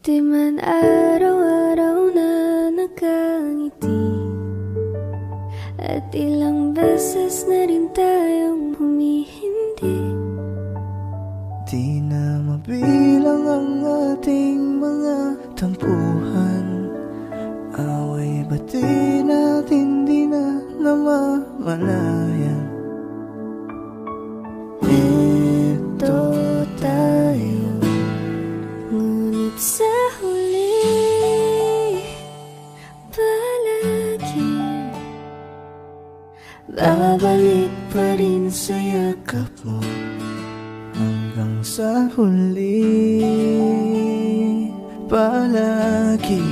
Di man araw-araw na nakangiti, at ilang beses na rin tayong humihindi. Di na mabilang ang ating mga tampuhan, away ba't di natin di na namamalayan. Ito tayo, ngunit sa huli palagi babalik pa rin sa yakap mo. Hanggang sa huli palagi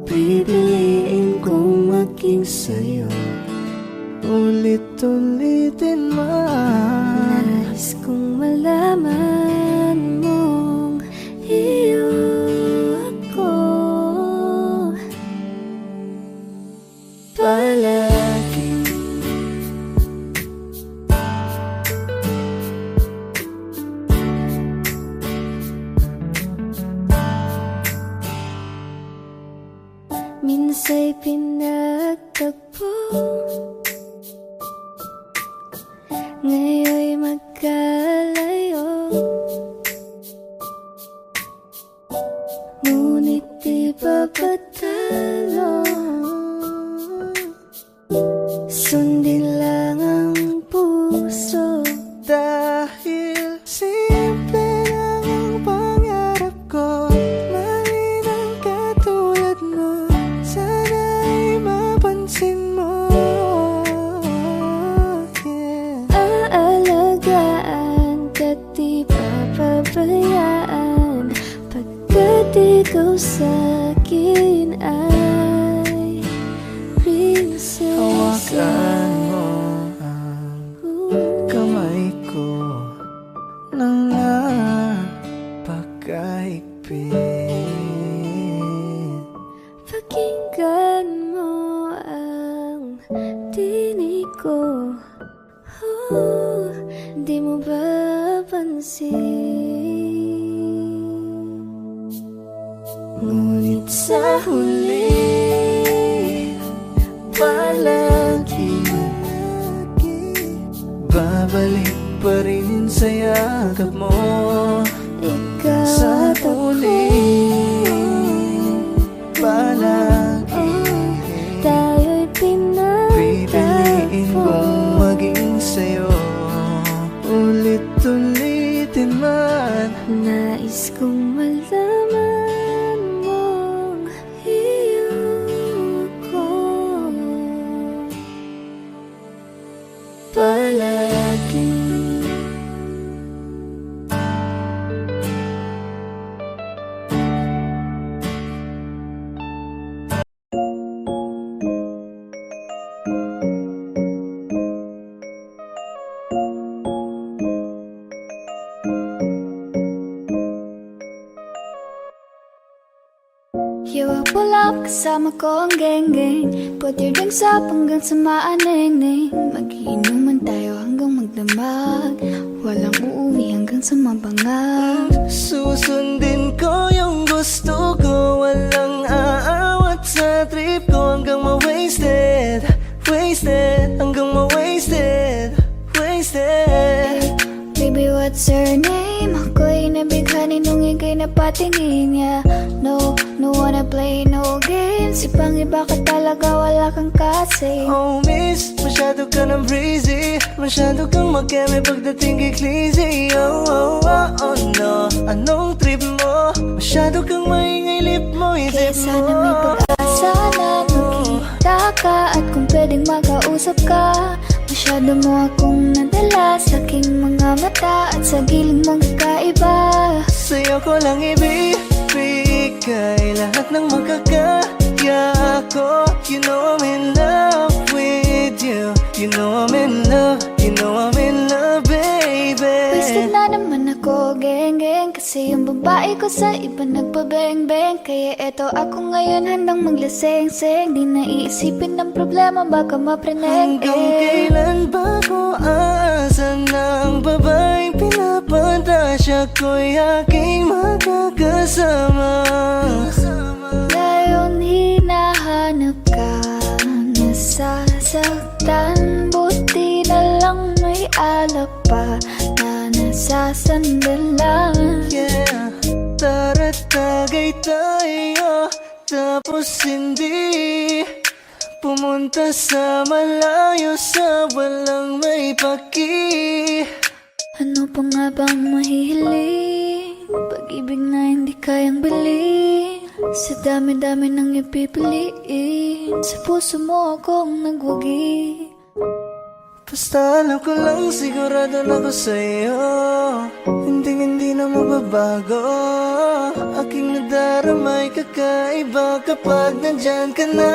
pipiliin kong maging sa'yo. Ulit-ulitin man, Nais kong malaman mong iyo ako palagi. Minsa'y pinagtagpo, ngayon'y magkalayo, ngunit di papatalo. Sundin lang ang puso, dahil simple lang ang pangarap ko. Mahalin ang katulad mo, sana'y mapansin mo. aalagaan ka't di papabayaan, pagkat ikaw sa'kin ay prinsesa. Hawakan mo ang kamay ko nang napakahigpit. Pakinggan mo ang tinig ko, di mo ba pansin? Ngunit sa huli Palagi babalik pa rin sa yakap mo. ikaw Sa at ako, palagi tayo'y pipiliin pinagtagpo. kong maging sa'yo. Ulit-ulitin man, Nais kong malaman mong iyo ko palagi. Yawa pulap kasama ko ang geng-geng, pwede rin sa hanggang sa maaneng-neng. Mag-iinuman tayo hanggang magdamag, walang uuwi hanggang sa mabangag. susundin ko yung gusto ko, walang aawat sa trip ko. Hanggang ma-wasted, wasted, hanggang ma-wasted, wasted. Baby, what's your name? Ako'y nabighani nung ika'y napatingin niya. No, no wanna play no games, ibang iba ka talaga, wala kang kasi. Oh miss, masyado ka ng breezy, masyado kang mag-eme pagdating kay Clizzy. Oh, oh, oh, oh no, anong trip mo? Masyado kang maingay, lip mo, Kaya isip sana may mo. pag-asa na magkita ka, at kung pwedeng makausap ka. Masyado mo akong nadala sa aking mga mata, at sa giling mong kakaiba. Sa'yo ko lang ibibigay lahat ng makakaya ko. You know I'm in love with you, you know I'm in love, you know I'm in love, baby. Wasted na naman ako, geng-geng, kasi yung babae ko sa iba nagpabeng-beng. Kaya eto ako ngayon handang maglaseng-seng, di na iisipin ng problema, baka mapreneng. Hanggang kailan ba ko aasa ng babaeng pinapantay siya ko'y aking makakasama. Ngayon hinahanap ka, nasasaktan. Buti na lang may alak pa na nasasandalan. Yeah, tara't tagay tayo, tapos hindi pumunta sa malayo, sa walang may paki. Ano pa nga bang mahihiling? Pag-ibig na hindi kayang bilhin. Sa dami-dami nang ipipiliin, sa puso mo akong nagwagi. Basta alam ko lang, sigurado na ako sa'yo, hindi na magbabago. Aking nadaramay kakaiba kapag nandyan ka na.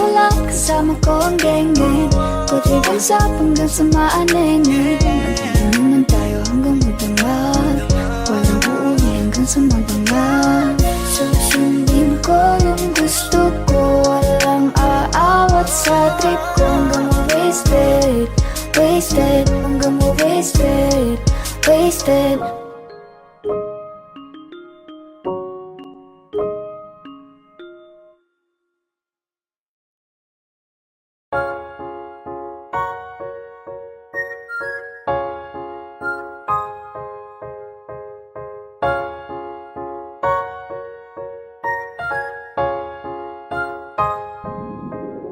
Wala kasama ko ang geng-geng, pati ang sap hanggang sa maaneng-eng. Mag-inuman tayo hanggang magdamag, walang uuwi hanggang sa magdamag. Susundin ko yung gusto ko, walang aawat sa trip ko. Hanggang ma-wasted, wasted, hanggang ma-wasted, wasted.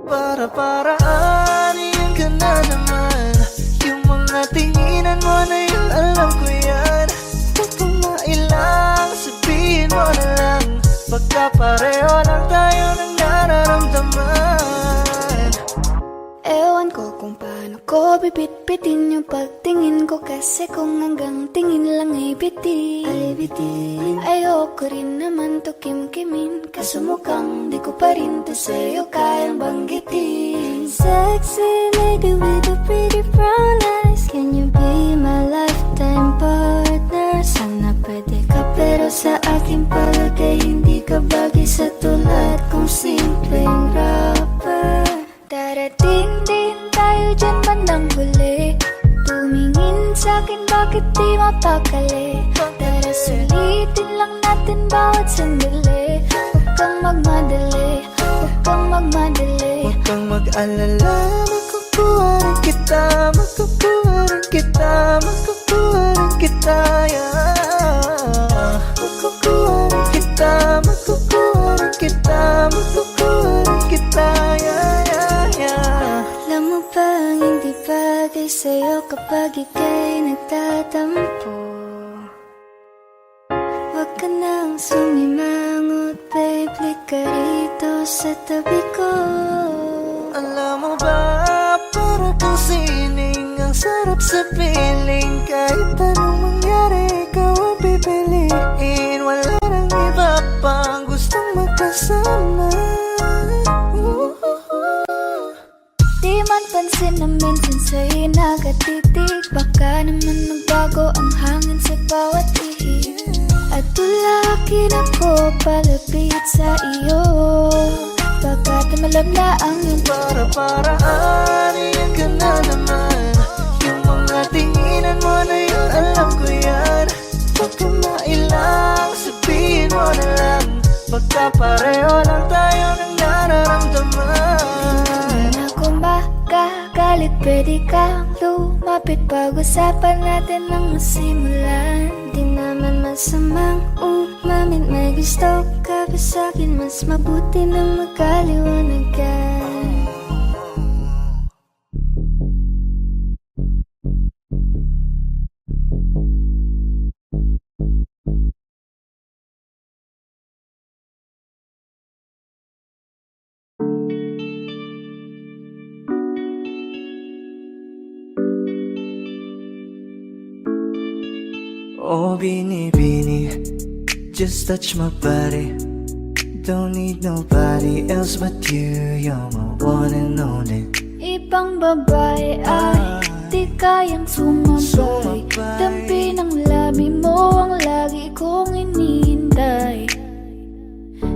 Para-paraan, yan ka na naman. Yung mga tinginan mo na yun, alam ko yan. Huwag kang mailang, sabihin mo na lang. Pagkapareho lang tayo ng nararamdaman. Ewan ko kung paano ko bibit-bitin yung pagtingin ko, kasi kung hanggang tingin lang ay bitin. Ayoko rin naman to kim-kimin, kaso mukhang di ko pa rin to sa'yo kayang banggitin. Sexy lady with the pretty brown eyes, can you be my lifetime partner? Sana pwede ka, pero sa aking palagay hindi ka bagay sa tulad kong simpleng rapper. Darating din tayo dyan bandang huli, tumingin sa'kin bakit di mapakali. Tara sulitin lang natin bawat sandali, huwag kang magmadali, huwag kang magmadali. Huwag kang mag-alala, makukuha rin kita, makukuha rin kita, makukuha rin kita, yeah. Makukuha rin kita, makukuha rin kita, makukuha rin kita, yeah, yeah, yeah. Alam mo bang hindi bagay sa'yo kapag ika'y nagtatampo? Huwag ka nang sumimangot, babe, lika rito sa tabi ko. Alam mo ba, para kang sining, ang sarap sa piling. Kahit anong mangyari, ikaw ang pipiliin. Wala nang iba pang gustong magkasama. Di man pansin na minsan sa'yo nakatitig, baka naman magbago ang hangin sa bawat ihip. At tulakin ako palapit sa iyo, baka tumalab na ang iyong Para-paraan, yan ka na naman. Yung mga tinginan mo na yun, alam ko yan. Huwag ka mailang, sabihin mo na lang. Pagkapareho lang tayo ng nararamdaman. Kung makagalit, pwede kang lumapit, pag-usapan natin ang masimulan. Di naman masamang umamin, may gusto ka ba sa'kin? Mas mabuti na magkaliwanagan. Oh, Bini, just touch my body. Don't need nobody else but you. You're my one and only. Ibang babae ay di kayang sumabay. Dampi ng labi mo ang lagi kong inihintay.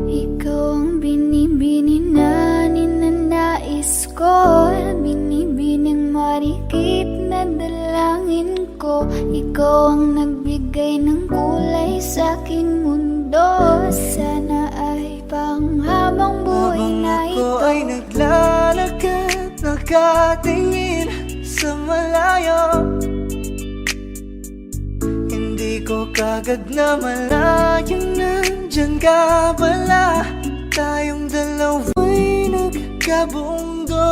Ikaw ang binibini na ninanais ko, binibining marikit na dalangin ko. Ikaw ang nagbigay ng kulay sa aking mundo. Sana ay panghabang buhay na Habang ito. ako ay naglalakad, nakatingin sa malayo, hindi ko kagad na malayang nandyan ka pala. Tayong dalawa'y nagkabunggo.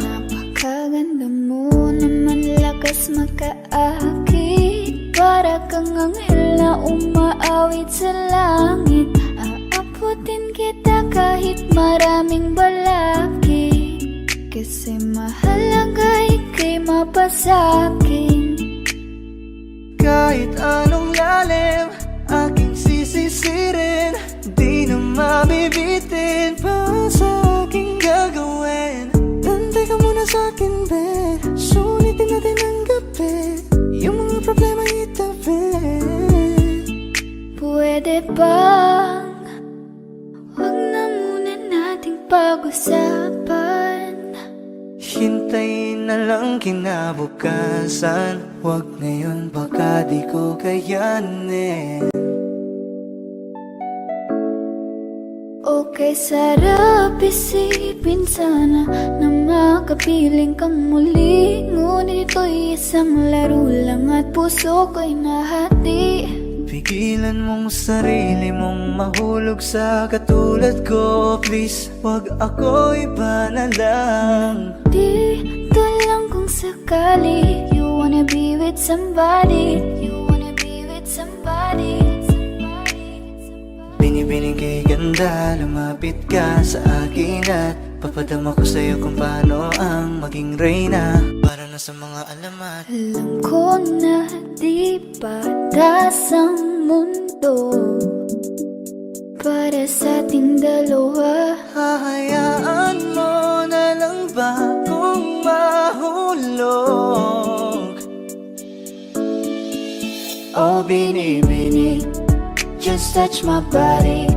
Napakaganda mo naman, lakas makaakit. Para kang anghel na umaawit sa langit. Aabutin kita kahit maraming balakid, kasi mahalaga ika'y mapasa'kin. Kahit anong lalim, aking sisisirin, di na mabibitin pa sa aking gagawin. Nantay ka muna sa'kin, be, sulitin natin ang gabi, yung mga problema itabi. Pwede bang wag na muna nating pag-usapan? Hintayin na lang kinabukasan, wag ngayon baka di ko kayanin. Okay, sarap isipin sana na makapiling kang muli. Ngunit ito'y isang laro lang at puso ko'y nahati. Pigilan mong sarili mong mahulog sa katulad ko. Please, wag ako, iba na lang. Dito lang kung sakali you wanna be with somebody. You wanna be with somebody. Binibining kay ganda, lumapit ka sa akin at papadama ko sa'yo kung paano ang maging reyna. Para na sa mga alamat. Alam ko na di patas ang mundo para sa ating dalawa. Hahayaan mo na lang ba kung mahulog? Oh, bini-bini, just touch my body.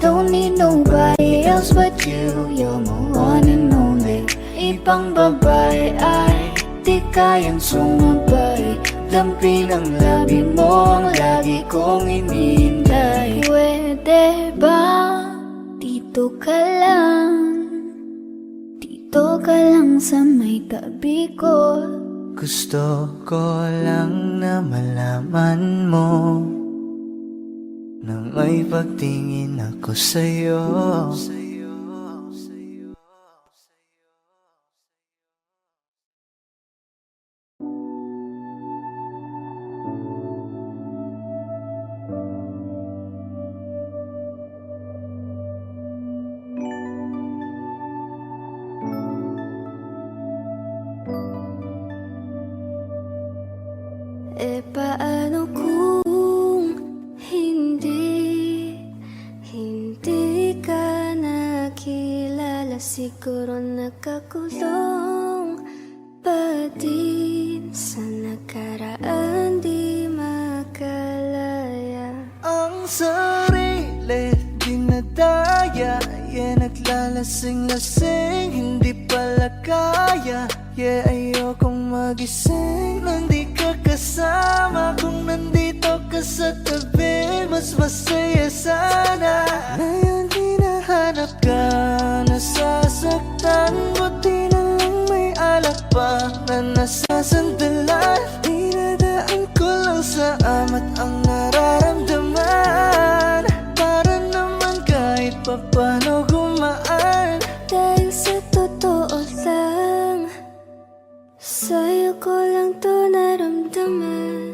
Don't need nobody else but you. You're my one and only. Ibang babae ay di kayang sumabay. Dampi ng labi mo ang lagi kong inihintay. Pwede ba dito ka lang? Dito ka lang sa may tabi ko. Gusto ko lang na malaman mo na may pagtingin ako sa'yo. Paano kung hindi ka nakilala? Siguro nakakulong pa din sa nakaraan, di makalaya. Ang sarili dinadaya, yeah, naglalasing-lasing, hindi pala kaya. Yeah, ayokong magising nang di ka kasama. Kung nandito ka sa tabi, mas masaya sana. Ngayon hinahanap ka, nasasaktan. Buti na lang may alak pa na nasasandalan. Dinadaan ko lang sa amat ang nararamdaman, para naman kahit papano gumaan. Dahil sa totoo lang, sa'yo ko lang to naramdaman.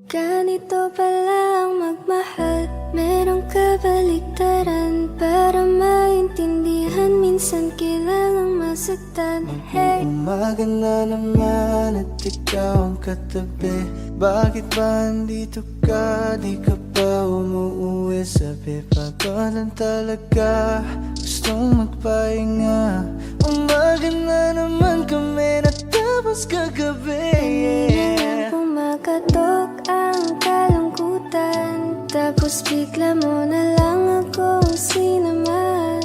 Ganito pala ang magmahal, merong kabaliktaran. Para maintindihan, minsan kailangang masaktan. Hey, Umaga na naman at ikaw ang katabi. Bakit ba andito ka? Di ka pa umuuwi. Sabi pagod lang talaga, gustong magpahinga. Umaga na naman kami natapos kagabi. kanina pumakatok ang kalungkutan, tapos bigla mo na lang akong sinamahan.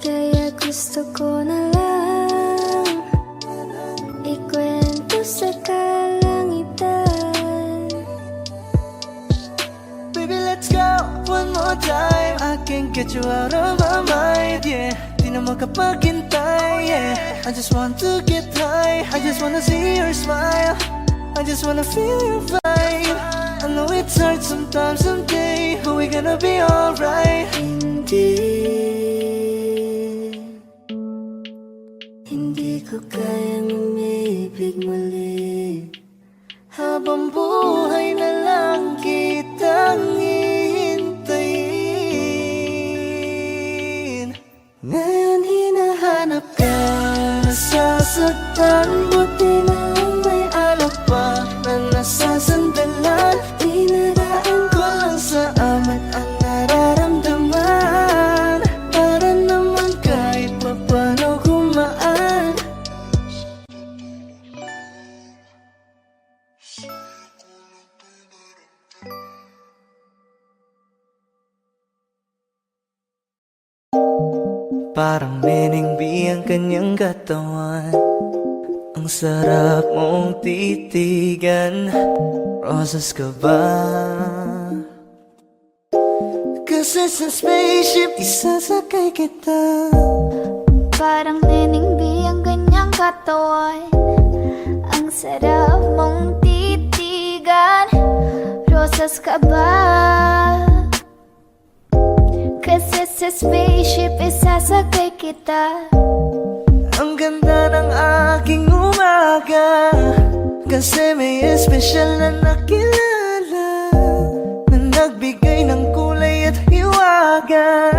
Kaya gusto ko na lang ikwento sa kalangitan time. I can't get you out of my mind, yeah. Di na makapaghintay, yeah. I just want to get high, I just wanna see your smile, I just wanna feel your vibe. I know it's hard sometimes, someday, but we're gonna be alright. Hindi ko kayang umibig muli, habang buhay na lang kitang hihintayin. Ngayon hinahanap ka, nasasaktan, buti na may alak pa na nasasandalan. Dinaraan ko lang sa amat ang nararamdaman, para naman kahit papano kumaan. Parang Neneng B ang kanyang katawan, ang sarap mong titigan. Rosas ka ba? Kasi sa spaceship isasakay kita. Parang Neneng B ang kanyang katawan, ang sarap mong titigan. Rosas ka ba? Kasi sa spaceship isasakay kita. Ang ganda ng aking umaga, kasi may espesyal na nakilala, na nagbigay ng kulay at hiwaga.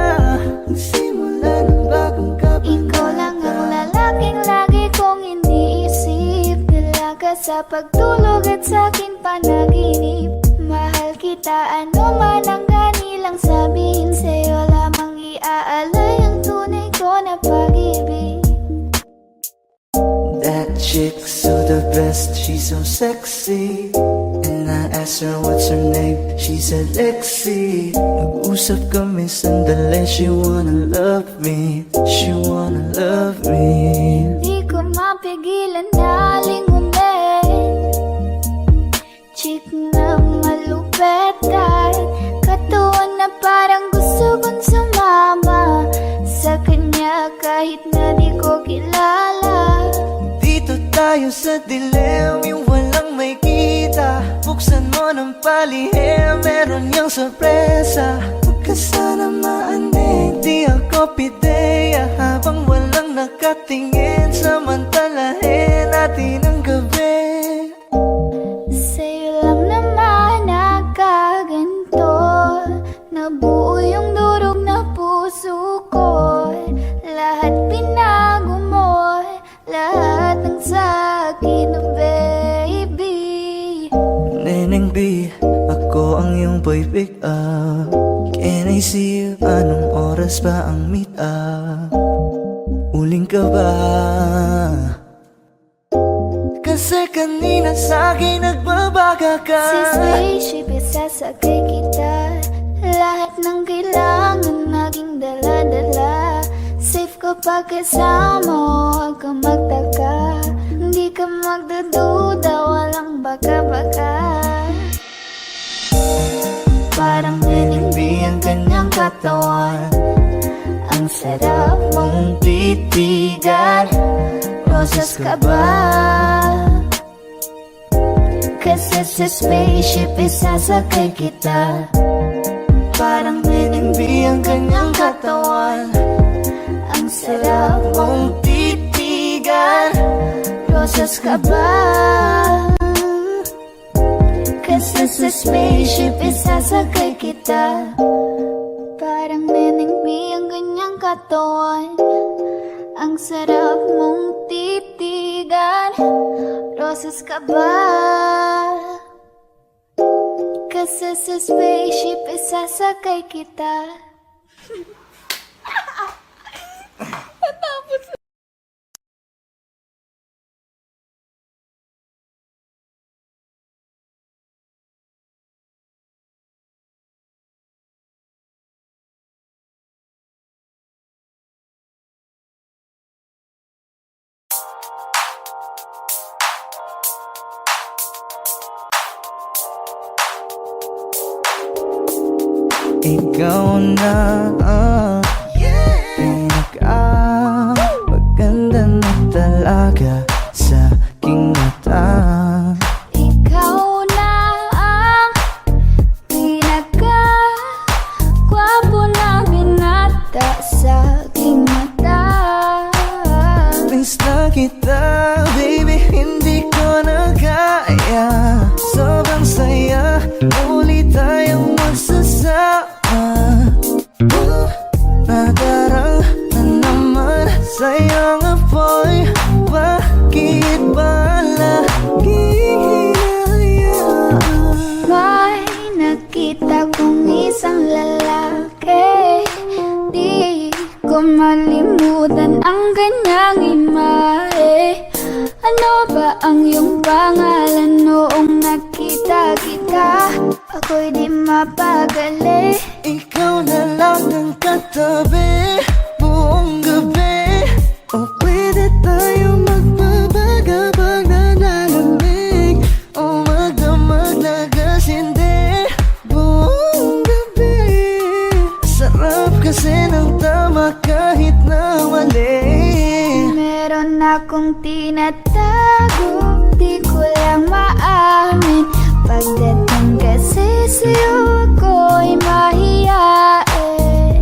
Simula ng bagong kabanata, Ikaw lang ang lalaking lagi kong iniisip. Dalaga sa pagtulog at sa aking panaginip. Mahal kita, ano man ang ganilang sabihin. Sa'yo lamang iaalay ang tunay ko na pag-ibig. that chick's so the best, she's so sexy. And I asked her what's her name, she said Lexi. Nag-usap kami sandali, she wanna love me, she wanna love me. Di ko mapigilan na lingunin, chick na malupet at katuon na parang gusto kong sumama sa kanya kahit na di ko kilala. Dito tayo sa dilim, yung walang may kita. Buksan mo ng palihim, meron niyang sorpresa. Huwag ka sana maanig, di ako pideya. Habang walang nakatingin, samantalahin natin ang gabi. Sa'yo lang naman nakaganto, nabuo yung durog na puso ko. Lahat binago mo, lahat ng sa'kin, oh baby. Neneng B, ako ang iyong boy pick up. Can I see you? Anong oras pa ang meet up? Uling ka ba? Kasi kanina sa'kin nagbabaga ka. Si spaceship isasakay kita. Lahat ng kailangan naging dala-dala. Safe kapag kasama, huwag ka magtaka. Hindi ka magdududa, walang baka-baka. Parang Neneng B ang kanyang katawan, ang sarap mong titigan. Rosas ka ba? Kasi sa spaceship isasakay kita. Parang Neneng B ang kanyang katawan, ang sarap mong titigan. Rosas ka ba? Kasi sa spaceship isasakay kita. Parang Neneng B ang kanyang katawan, ang sarap mong titigan. Rosas ka ba? Kasi sa spaceship isasakay kita. ikaw na ang maganda na talaga sa aking mata. Ikaw na ang pinaka-gwapo na binata sa aking mata. Miss na kita, baby, hindi ko na kaya. Sobrang saya, muli tayong magsasama. Nadarang na naman sa'yo nga boy, bakit ba laging hinahayaan? May nakita kong isang lalaki, di ko malimutan ang kanyang imahe. Ano ba ang iyong pangalan noong nakita kita? Ako'y di mapagali. Ikaw na lang ang katabi buong gabi. O pwede tayo magpapagabag na nalamig, o magdamag na gasindi buong gabi. Sarap kasi ng tama kahit na mali. Meron akong tinatago, di ko lang maamin. Pagdating kasi sa'yo ako'y mahiyain.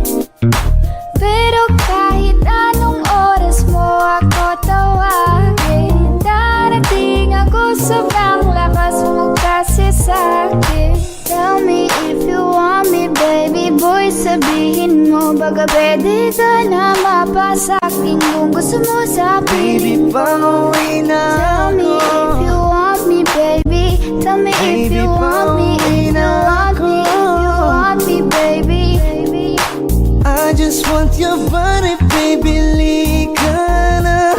Pero kahit anong oras mo ako tawagin, darating ako, sobrang lakas mo kasi sa'kin. Tell me if you want me, baby boy, sabihin mo baga pwede ka na mapasa'kin kung gusto mo sa Baby, piling ko. pauwi na Tell me if you want me, baby. Tell me if you want me, if you want me, if you want me, baby. I just want your body, baby, lika na.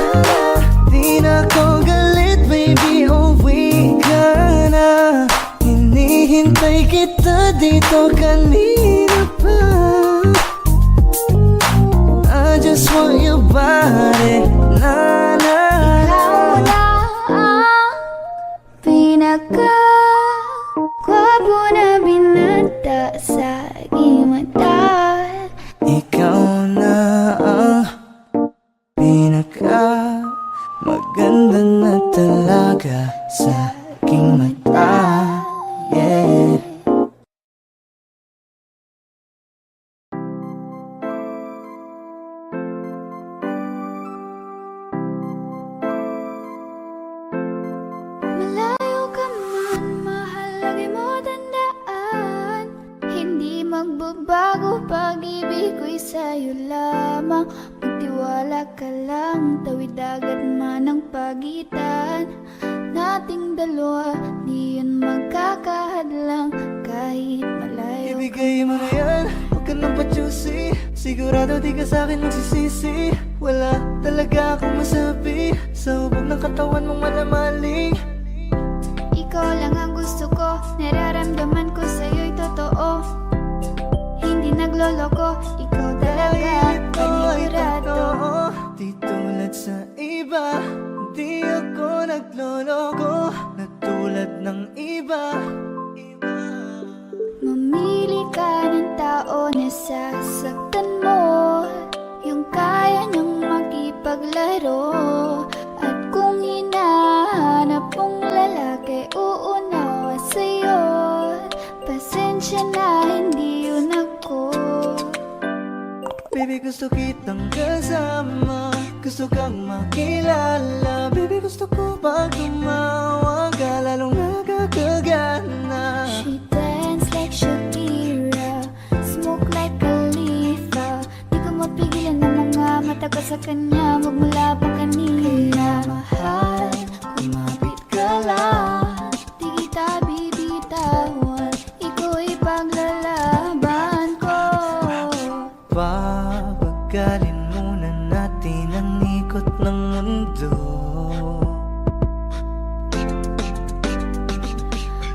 Di na ko galit, baby, uwi ka na. Hinihintay kita dito kanina pa. I just want your body, na na. Ikaw na ang pinaka-gwapo na binata sa aking mata. Ikaw na ang pinaka maganda na talaga sa aking mata. Yeah. Malayo ka man, mahal, lagi mo tandaan. Hindi magbabago, pag-ibig ko'y sa'yo lamang. Magtiwala ka lang, tawid dagat man ang pagitan nating dalawa, di yun magkakahadlang kahit malayo. Ibigay mo na yan, huwag ka nang pa-juicy. Sigurado di ka sa'kin magsisisi. Wala talaga akong masabi sa hubog ng katawan mong malamaling. Ikaw lang ang gusto ko, nararamdaman ko sa'yo'y totoo. Hindi nagloloko, ikaw talaga, panigurado. Di tulad sa iba, di ako nagloloko na tulad ng iba. Mamili ka ng tao na sasaktan mo, yung kaya niyang makipaglaro. At kung hinahanap mong lalaki, uunawa sa'yo. Pasensya na, hindi yun ako. Baby, gusto kitang kasama, gusto kang makilala. Baby, gusto ko pag tumawa ka, lalong nakakagana. She dance like Shakira, smoke like Khalifa. Di ko mapigilan ang mga mata ko sa kanya, magmula pa kanina. Mahal, kumapit ka lang, di kita bibitawan, iko'y paglalaban ko. Papagalin muna natin ang ikot ng mundo.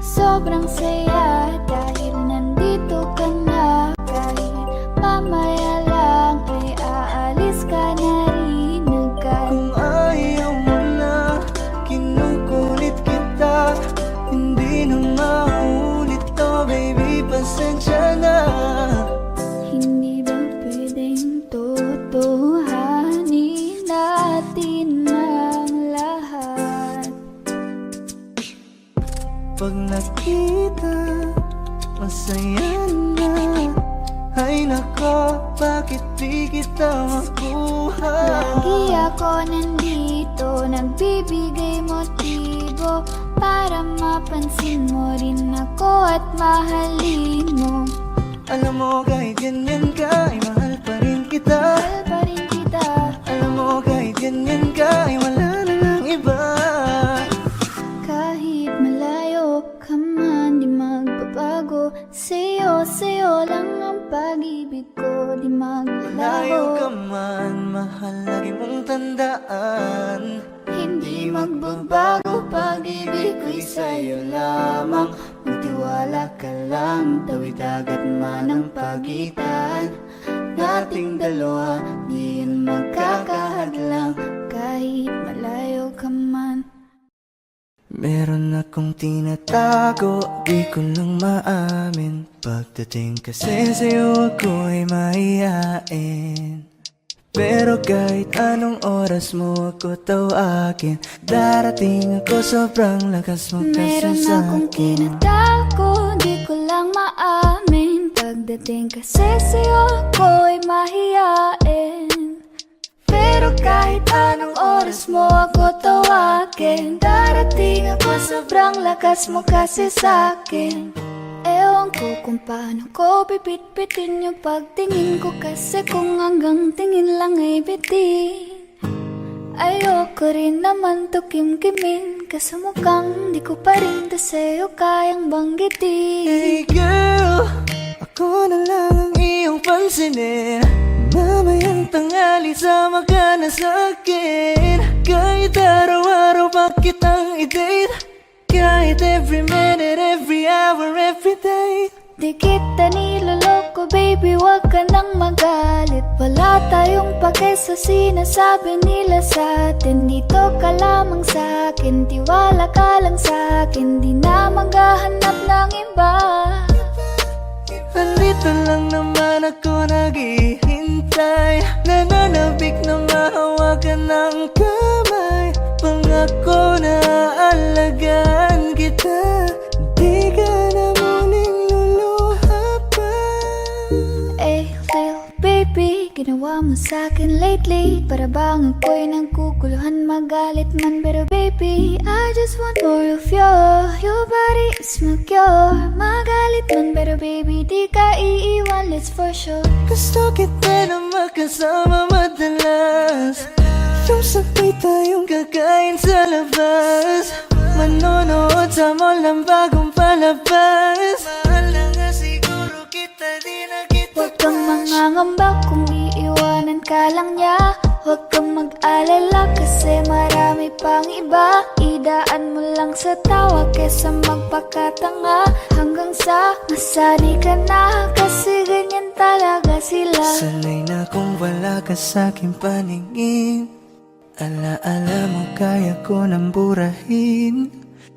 Sobrang saya dahil nandito ka na. Kahit mamaya lang ay aalis ka na rin agad. Kung ayaw mo na, kinukulit kita. Hindi na maulit to, baby, pasensya na. kapag nakita, masaya na. Ay nako, bakit di kita makuha? Lagi ako nandito, nagbibigay motibo para mapansin mo rin ako at mahalin mo. Alam mo kahit ganyan ka, ay mahal pa rin kita. Mahal pa rin kita. Alam mo kahit ganyan ka, ay wala na lang iba. Kahit malayo ka man, di magbabago. Sa'yo lang ang pag-ibig ko, di Layo maglaho. ka man, mahal lagi mong tandaan. Hindi magbabago, pag-ibig ko'y sa'yo lamang. Magtiwala ka lang, tawid dagat man ang pagitan. Nating dalawa, di yan magkakahadlang. Kahit malayo ka man. Meron akong tinatago, di ko lang maamin. Pagdating kasi sa'yo ako'y mahihain. Pero kahit anong oras mo ako tawagin, darating ako, sobrang lakas mo kasi Meron akong sa'kin. tinatago, di ko lang maamin. Pagdating kasi sa'yo ako'y mahihain. Pero kahit anong oras mo ako tawagin, darating ako, sobrang lakas mo kasi sa'kin. Ewan ko kung paano ko pipit-pitin yung pagtingin ko, kasi kung hanggang tingin lang ay bitin. Ayoko rin naman to kim-kimin, kasi mukhang di ko pa rin to sa'yo kayang banggitin. Hey girl, ako na lang ang iyong pansinin. Mamayang tanghali, sama ka na sa'kin. Kahit araw-araw pa kitang i-date, kahit every minute, every hour, every day. Di kita niloloko, baby, wag ka nang magalit. Wala tayong pake sa sinasabi nila sa'tin. Dito ka lamang sa'kin, tiwala ka lang sa'kin. Di na maghahanap ng iba. Nandito lang naman ako naghihintay, nananabik na mahawakan ng kamay. Pangako na aalagaan kita, di ka na muling luluha pa. Eh, Lil baby, ginawa mo sa'kin lately. Para bang ako'y nagkukuluhan, magalit man. Pero baby, I just want more of you. Your body is my cure. Magalit man, pero baby, di ka iiwan, let's for sure. Gusto kita na makasama madalas, yung sabay tayong kakain sa labas, manonood sa mall ng bagong palabas. Mahal na nga siguro kita, di na kita Huwag kang mangangamba kung iiwanan ka lang niya. Huwag kang mag-alala kasi marami pang iba. Idaan mo lang sa tawa kesa magpakatanga, hanggang sa masanay ka na, kasi ganyan talaga sila. Sanay na kung wala ka sa'king paningin. Ala-ala mo kaya ko nang burahin.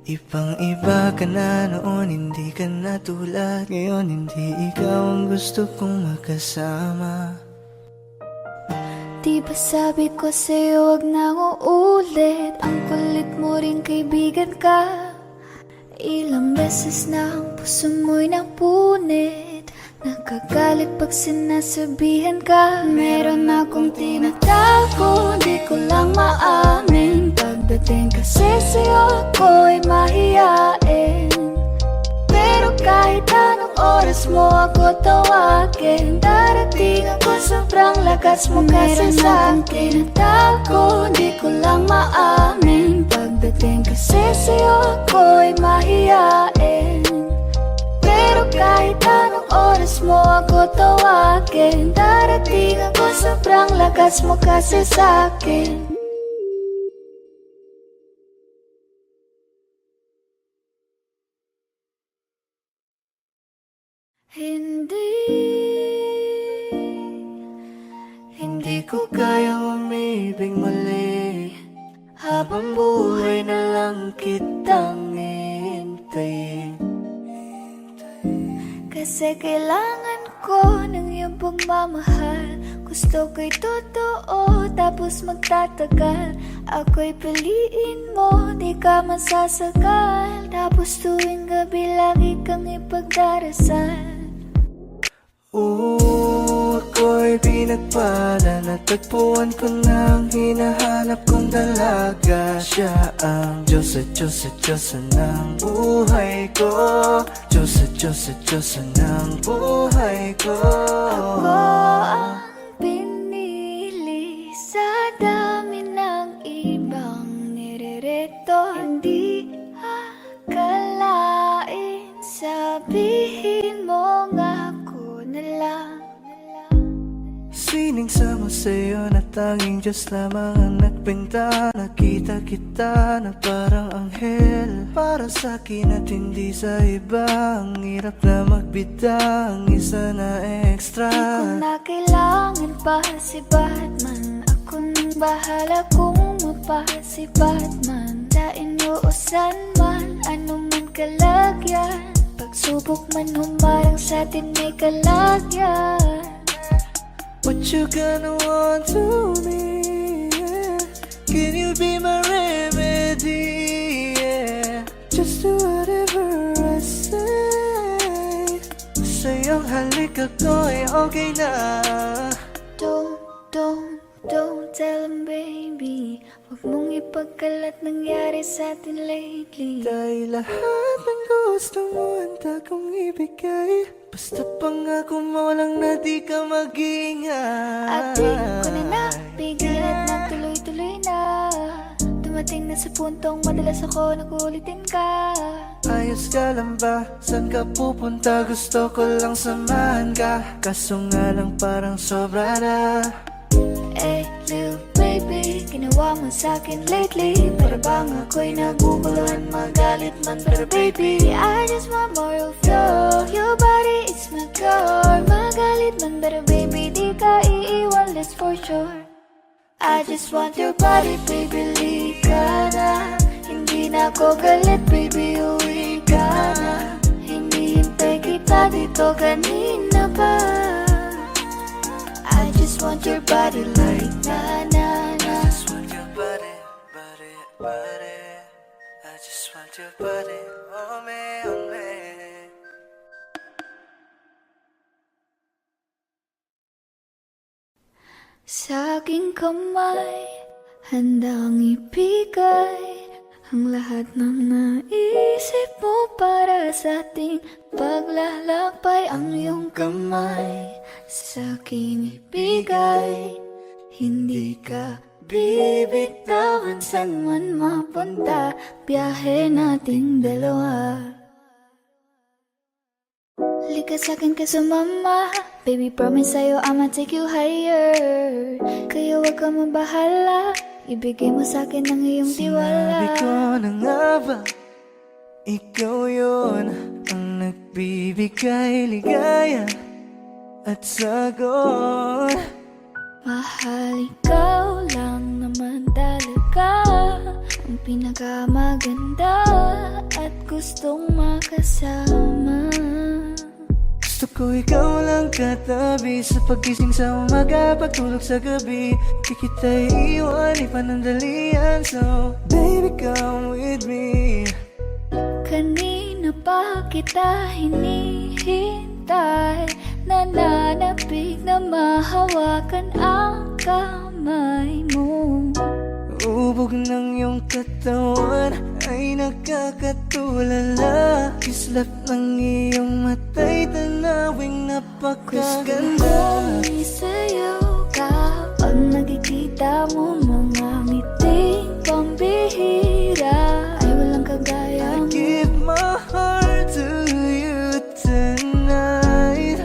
Ibang iba ka na noon, hindi ka na tulad ngayon. Hindi ikaw ang gusto kong makasama. Di ba sabi ko sa'yo wag na uulit? Ang kulit mo rin kaibigan ka. Ilang beses na ang puso mo'y napunit. Nakagalit pag sinasabihan ka. Meron akong tinatago, di ko lang maamin. Pagdating kasi sa'yo ako'y mahihain. Pero kahit anong oras mo ako tawagin, darating ako, sobrang lakas mo kasi sa'kin. Tinatago, di ko lang maamin. Pagdating kasi sa'yo ako'y mahihain. Pero kahit anong oras mo ako tawagin, darating ako, sobrang lakas mo kasi sa'kin. Hindi ko kayang umibig muli, habang buhay na lang kitang hintayin. Kasi kailangan ko ng iyong pagmamahal. Gusto ko'y totoo, tapos magtatagal. ako'y piliin mo, di ka masasagal. Tapos tuwing gabi lagi kang ipagdarasal. Ako'y pinagpala, natagpuan ko ng hinahanap kong dalaga. Siya ang Diyos at Diyos at Diyosa ng buhay ko. Diyos at Diyos at Diyosa ng buhay ko. Ako ang pinili sa dami ng ibang nirereto. Hindi akalain, sabihin mo nga ako na lang. Sining sama sa'yo na tanging Diyos lamang ang nagbenta. Nakita kita na parang anghel para sa'kin at hindi sa iba. Ang hirap na magbida, ang isa na extra. Di ko na kailangan pa si Batman. Ako nang bahala kung mapa si Batman. Sa inuusan man, anuman kalagyan. Pagsubok man humarang sa'tin may kalagyan. What you gonna want to me, yeah? Can you be my remedy, yeah? Just do whatever I say. Sa'yong halik ako ay okay na. Don't tell him, baby. Huwag mong ipagkalat nangyari sa'tin lately. Dahil lahat ng gusto mo handa kong ibigay. Basta pangako mo lang na di ka mag-ingay. At di ko na napigil at nagtuloy-tuloy na. Dumating na sa puntong madalas ako nakulitin ka. Ayos ka lang ba? Saan ka pupunta? Gusto ko lang samahan ka. Kaso nga lang parang sobra na. Eh, little baby, ginawa mo sa'kin lately. Para bang ako'y naguguluhan, magalit man. Pero baby, I just want more of you. Your body is my core. Magalit man, pero baby, di ka iiwan, that's for sure. I just want your body, baby, lika na. Hindi na ako galit, baby, uwi ka na. Hindi hintay kita dito kanina pa. I just want your body like na na na. I just want your body, body, body. I just want your body, on me, on me. Sa aking kamay, handang ibigay ang lahat ng naisip mo para sa ating paglalakbay. Ang iyong kamay sa aking ibigay, hindi ka bibitawan saan man mapunta. Biyahe nating dalawa. Lika sa'kin ka sumama, baby promise sa'yo I'ma take you higher. Kaya wag ka mabahala, ibigay mo sa'kin ang iyong tiwala. Sinabi ko na nga ba, ikaw yun ang nagbibigay ligaya at sagot. Mahal, ikaw lang naman talaga ang pinakamaganda at gustong makasama. Gusto ko ikaw lang katabi sa pagising sa umaga, pagtulog sa gabi. Di kita iiwan, ipanandalian. So baby, come with me. Kanina pa kita hinihintay, nananapig na mahawakan ang kamay mo. Ubog ng iyong katawan ay nakakatulala. Kislap ng iyong mata'y tanawing napakaganda. Kung isayaw ka pag nakikita mo mga ngiting pambihira, ay walang kagaya mo. Give my heart to you tonight.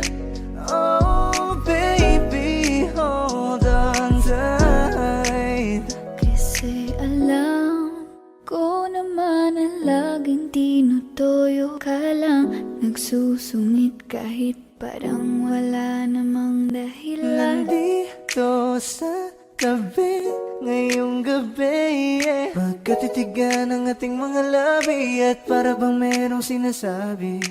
Oh baby, hold on tight. Kasi alam ko naman na laging tinutoyo ka lang, nagsusungit kahit parang wala namang dahilan. Nandito sa tabi ngayong gabi, yeah. Magkatitigan ang ating mga labi at para bang merong sinasabi.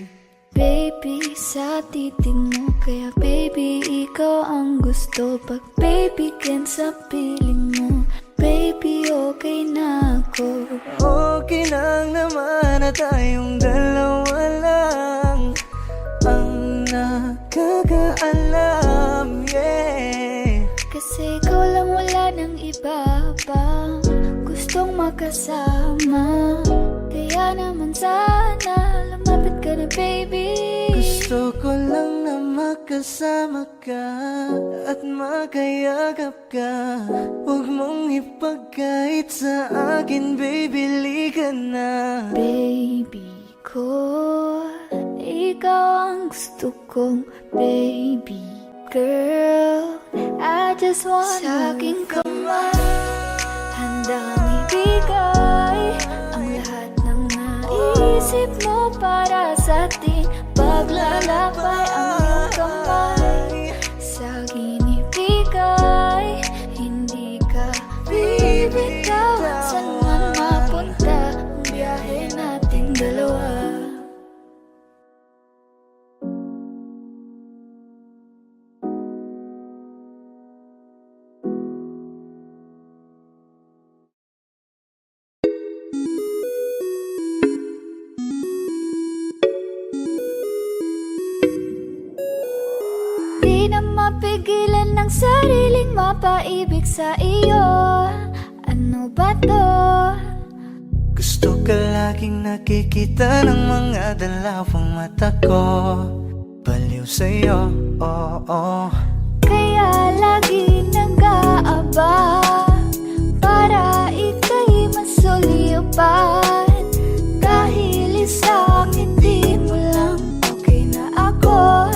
Baby, sa titig mo, kaya baby, ikaw ang gusto. Pag baby, can sa piling mo, baby, baby, okay na ako. Okay lang naman na tayong dalawa lang ang nakakaalam, yeah. Kasi ikaw lang, wala nang iba pa gustong makasama. Kaya naman sana lumapit ka na, baby. Gusto ko lang na makasama ka at makayagap ka. Huwag mong ipagkait sa akin, baby, liga na. Baby ko, ikaw ang gusto kong baby girl. I just want sa aking kamay, handang ibigay ang lahat ng naisip mo para sa atin. Paglalakbay ang iyong kamay, sa akin ibigay, hindi ka bibitawan. Saan man mapunta ang biyahe nating dalawa. Di na mapigilan ng sariling mapaibig sa iyo. Ano ba to? Gusto ka laging nakikita ng mga dalawang mata ko. Baliw sa'yo, oo. Kaya lagi nag-aaba para ika'y masulipan. Dahil isang hindi mo lang okay na ako.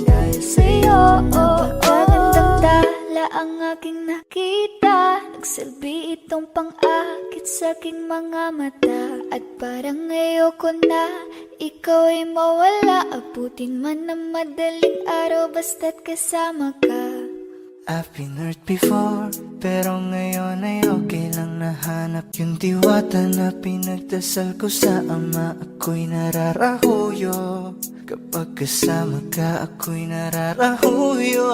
Dahil sa'yo, napakagandang tala ang aking nakita. Nagsilbi itong pang-akit sa aking mga mata. At parang ayoko na ikaw ay mawala. Abutin man ng madaling araw basta't kasama ka. I've been hurt before, pero ngayon ay okay lang. Nahanap yung diwata na pinagdasal ko sa ama. Ako'y nararahuyo, kapag kasama ka ako'y nararahuyo.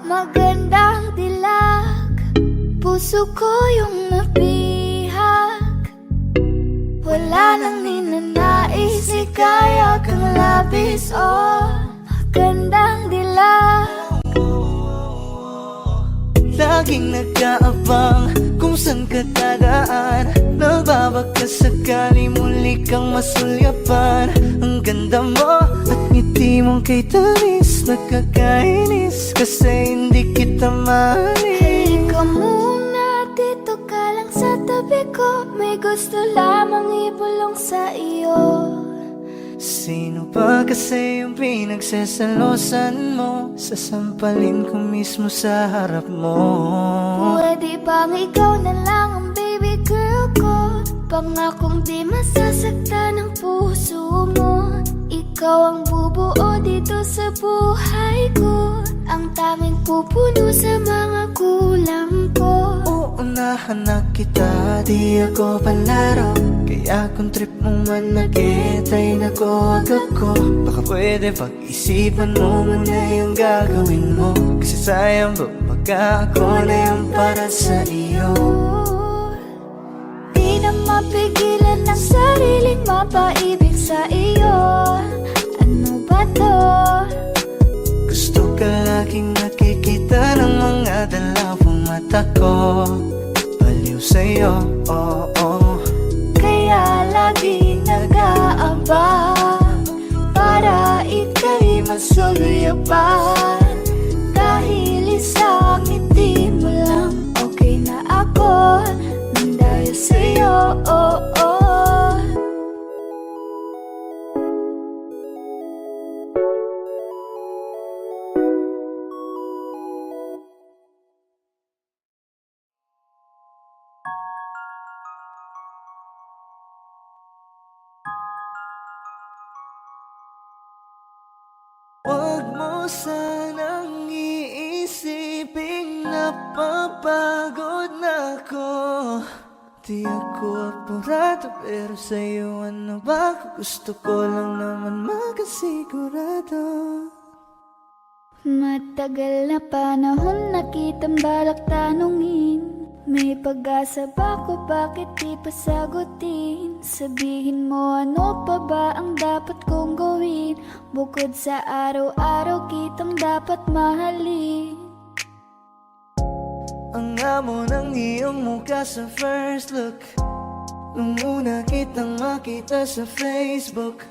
Magandang dilag, puso ko yung nabihag. Wala nang ninanais, ikaya kang labis, oh. Magandang dilag. Laging nag-aabang kung saan ka dadaan. Nagbabaka sakali muli kang masulyapan. Ang ganda mo at ngiti mong kay tamis. Nakakainis kasi hindi kita mahalin. Halika muna, dito ka lang sa tabi ko. May gusto lamang ibulong sa iyo. Sino ba kasi yung pinagsasalosan mo? Sasampalin ko mismo sa harap mo. Pwede bang ikaw na lang ang baby girl ko? Pangakong di masasaktan ang puso mo. Ikaw ang bubuo dito sa buhay ko. Ang tanging pupuno sa mga kulang ko. Uunahan na kita, di ako palaro. Kaya kung trip mo man nag-get ay nako ako. Baka pwede pag-isipan mo muna yung gagawin mo. Kasi sayang ba pagka ako na yung para sa iyo. Di na mapigilan ng sariling mapaibig sa iyo. Ano ba to? Gusto ka laging nakikita ng mga dalawang mata ko. Baliw sa'yo, oo. Kaya lagi nag-aaba para ika'y masulyapan. Dahil isang ngiti mo lang okay na ako. Nang dahil sa'yo, oo. Huwag mo sanang iisiping napapagod na ako. Di ako apurado pero sa'yo ano ba? Gusto ko lang naman makasigurado. Matagal na panahon na kitang balak tanungin, may pag-asa ba ko, bakit di pa sagutin? Sabihin mo ano pa ba ang dapat kong gawin, bukod sa araw-araw kitang dapat mahalin. Ang amo ng iyong mukha sa first look, nung una kitang makita sa Facebook.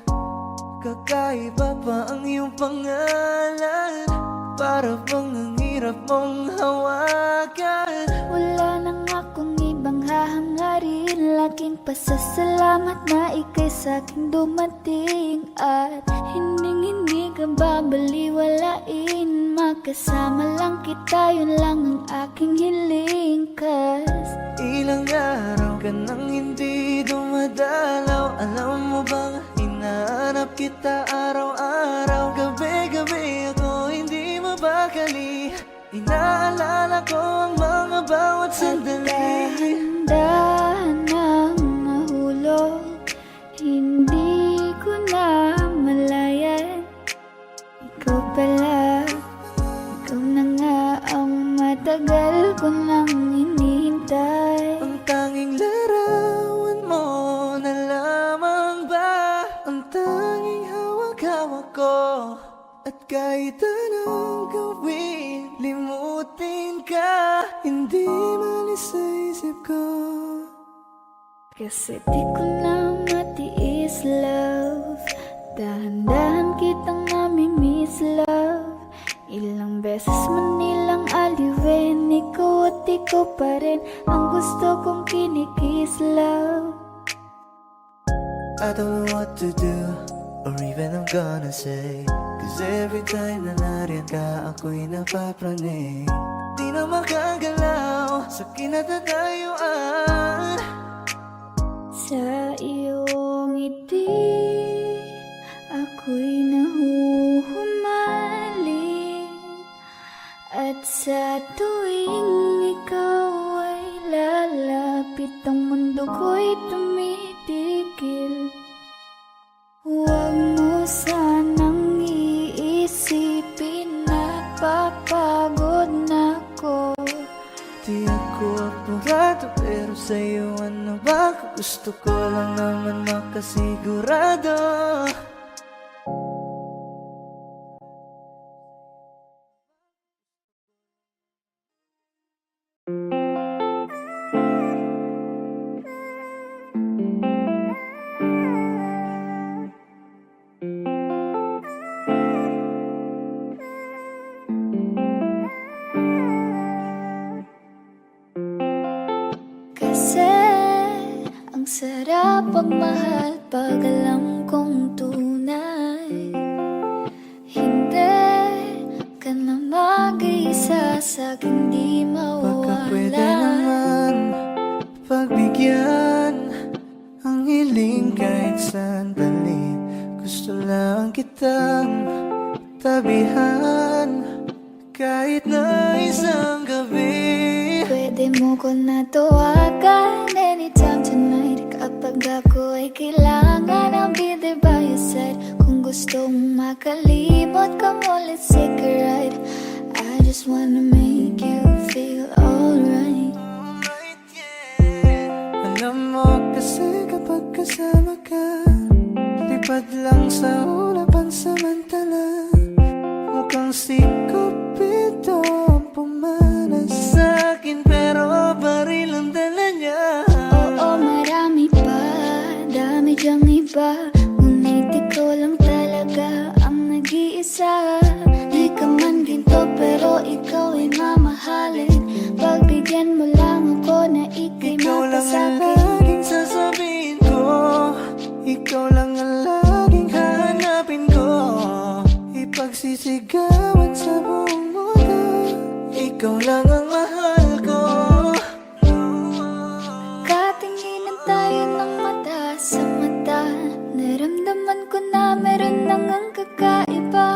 Kakaiba pa ang iyong pangalan, para bang ang hirap mong hawakan. Wala nang akong ibang hahangarin, laking pasasalamat na ika'y sa'king dumating. At hindi ka babaliwalain, magkasama lang kita, yun lang ang aking hiling. Ilang araw ka nang hindi dumadalaw, alam mo bang hinahanap kita araw-araw. Gabi-gabi ako hindi mabakali, inaalala ko ang mga bawat sandali. Dahan-dahan ang nahulog, hindi ko na malayan. Ikaw pala, ikaw na nga ang matagal ko nang hinihintay. Ang tanging larawan mo na lamang ba, ang tanging hawak-hawak ko. At kahit anong gawin, limutin ka, hindi malis sa isip ko. Kasi di ko na matiis, love. Dahan-dahan kitang nami-miss, love. Ilang beses man nilang aliwin, ikaw at ikaw pa rin ang gusto kong kinikis, love. I don't know what to do, or even I'm gonna say, cause every time na nariyan ka, ako'y napapraning. Di na makagalaw sa kinatatayuan. Sa iyong ngiti, ako'y nahuhumaling. At sa tuwing ikaw ay lalapit, ang mundo ko'y tumitigil. Huwag mo sanang iisipin na papagod na ako. Di ako apurado, pero sa'yo ano ba? Gusto ko lang naman makasigurado. Kasi ang sarap pagmahal pag alam kong tunay. Hindi ka na mag-iisa sa'king di Baka pwede mawawala. naman pagbigyan ang hiling kahit sandali. Gusto lang kitang tabihan kahit na isang gabi. Pwede mo ko na tawagan anytime tonight. Kapag ako ay kailangan, I'll be there by your side. Kung gusto mong makalimot, come on, let's take a ride. I just wanna make you feel alright. Alam mo kasi kapag kasama ka, lipad lang sa ulapan samantala. Mukhang si Cupido ang pumanas sa'kin, pero baril ang dala niya. Oo, marami pa, dami dyang iba, ngunit ikaw lang talaga ang nag-iisa. Di ka man ginto pero ikaw ay mamahalin. Pagbigyan mo lang ako na ika'y Ikaw lang ang mapasakit. laging sasabihin ko, ikaw lang ang laging hahanapin ko. Ipagsisigawan sa buong mundo, ikaw lang ang mahal ko. Katinginan tayo ng mata sa mata, naramdaman ko na meron nang ang kakaiba.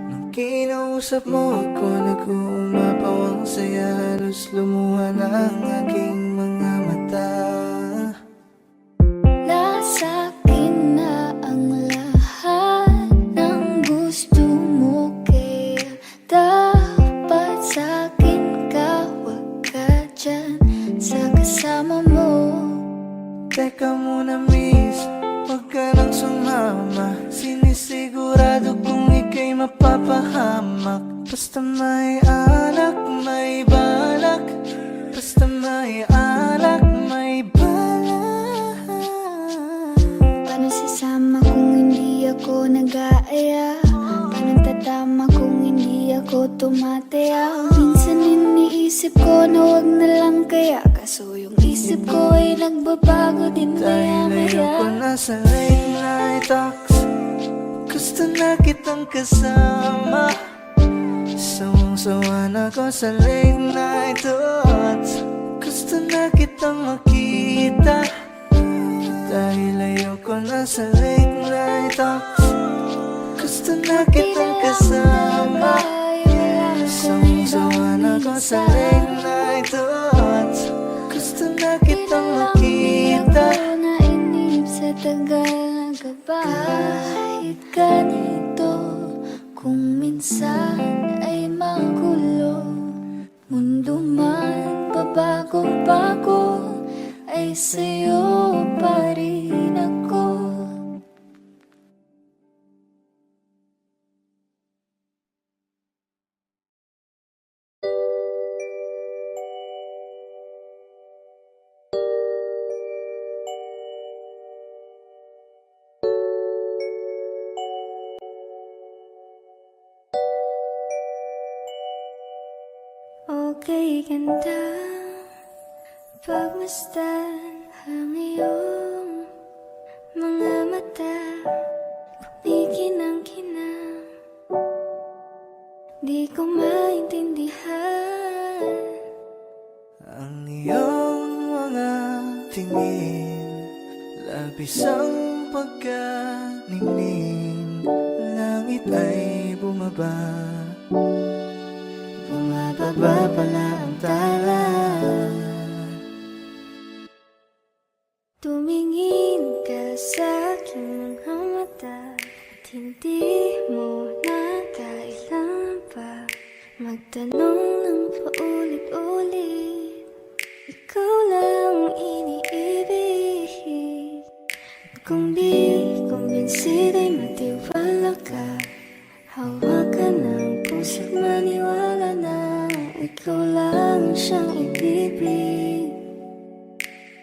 Nung kinausap mo ako, nag-uumapaw ang saya, halos lumuha na ang aking mga mata. Nasa akin na ang lahat ng gusto mo, kaya Paano sasama kung hindi ako nag-aaya? Paano tatama kung hindi ako tumataya? Minsan iniisip ko na wag na lang kaya, kaso yung isip ko ay nagbabago din Dahil ayoko na sa late night talks, gusto na kitang kasama. Sawang-sawa na ko sa late night thoughts, gusto na kitang makita. Dahil ayoko na sa late night talks, gusto na kitang kasama. Sawang-sawa na ko sa late night thoughts, gusto na kitang makita. Di ako nainip sa tagal na kahit ganito, kung minsan ay magulo, mundo man pabago-bago, ay sa'yo pa rin ako. Okay, ganda pagmasdan ang iyong mga mata, kumikinang-kinang. Di ko maintindihan ang iyong mga tingin, labis ang pagkaningning. Langit ay bumaba, bumababa pala ang tala. Tumingin ka sa aking mga mata, at hindi mo na kailangan pa magtanong ng paulit-ulit. Ikaw lang iniibig, at kung di kumbinsido'y matiwala ka. Hawakan ng puso't maniwala na ikaw lang siyang ibibig.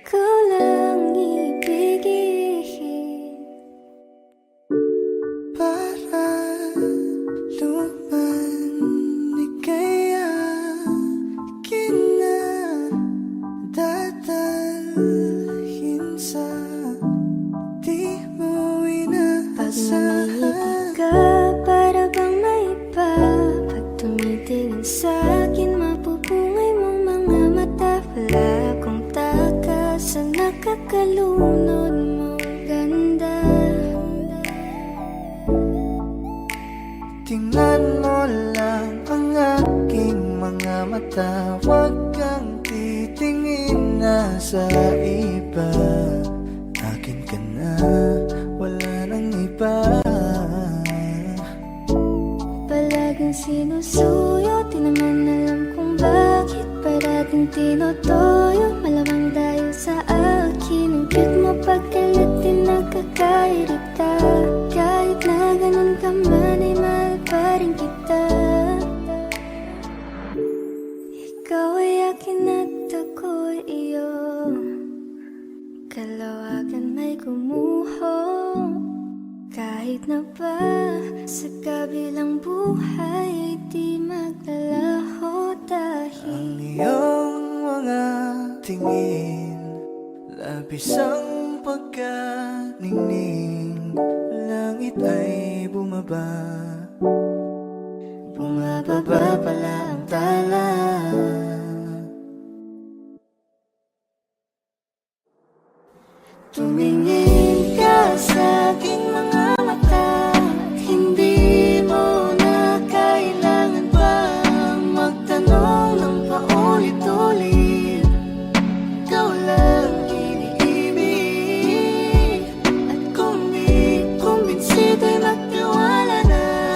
Ikaw lang ibigin. Para luman kaya kinadadalhin sa di mo inaasahan. Pag namingiti ka, para bang may iba. Pag tumitingin sa'kin, mapupungay mong mga mata. Wala akong takas sa nakakalunod mong ganda. Tingnan mo lang ang aking mga mata, huwag kang titingin na sa iba. Akin ka na, wala nang iba. Palagang sinusuyo, di naman alam kung bakit parating tinotoyo. Malamang dahil sa akin, ang cute mo pagkalat din nagkakairita. Kahit na ganun ka man ay mahal pa rin kita. Ikaw ay akin at ako'y iyo, kalawakan may gumuho. Kahit na ba sa kabilang buhay ay di maglalaho. Ang Dahil iyong mga tingin, labis ang pagkaningning. Langit ay bumaba, bumababa pala ang tala. tumingin ka sa aking mga mata, at hindi mo na kailangan pang magtanong ng paulit-ulit. Ikaw lang iniibig, at kung di kumbinsido'y magtiwala na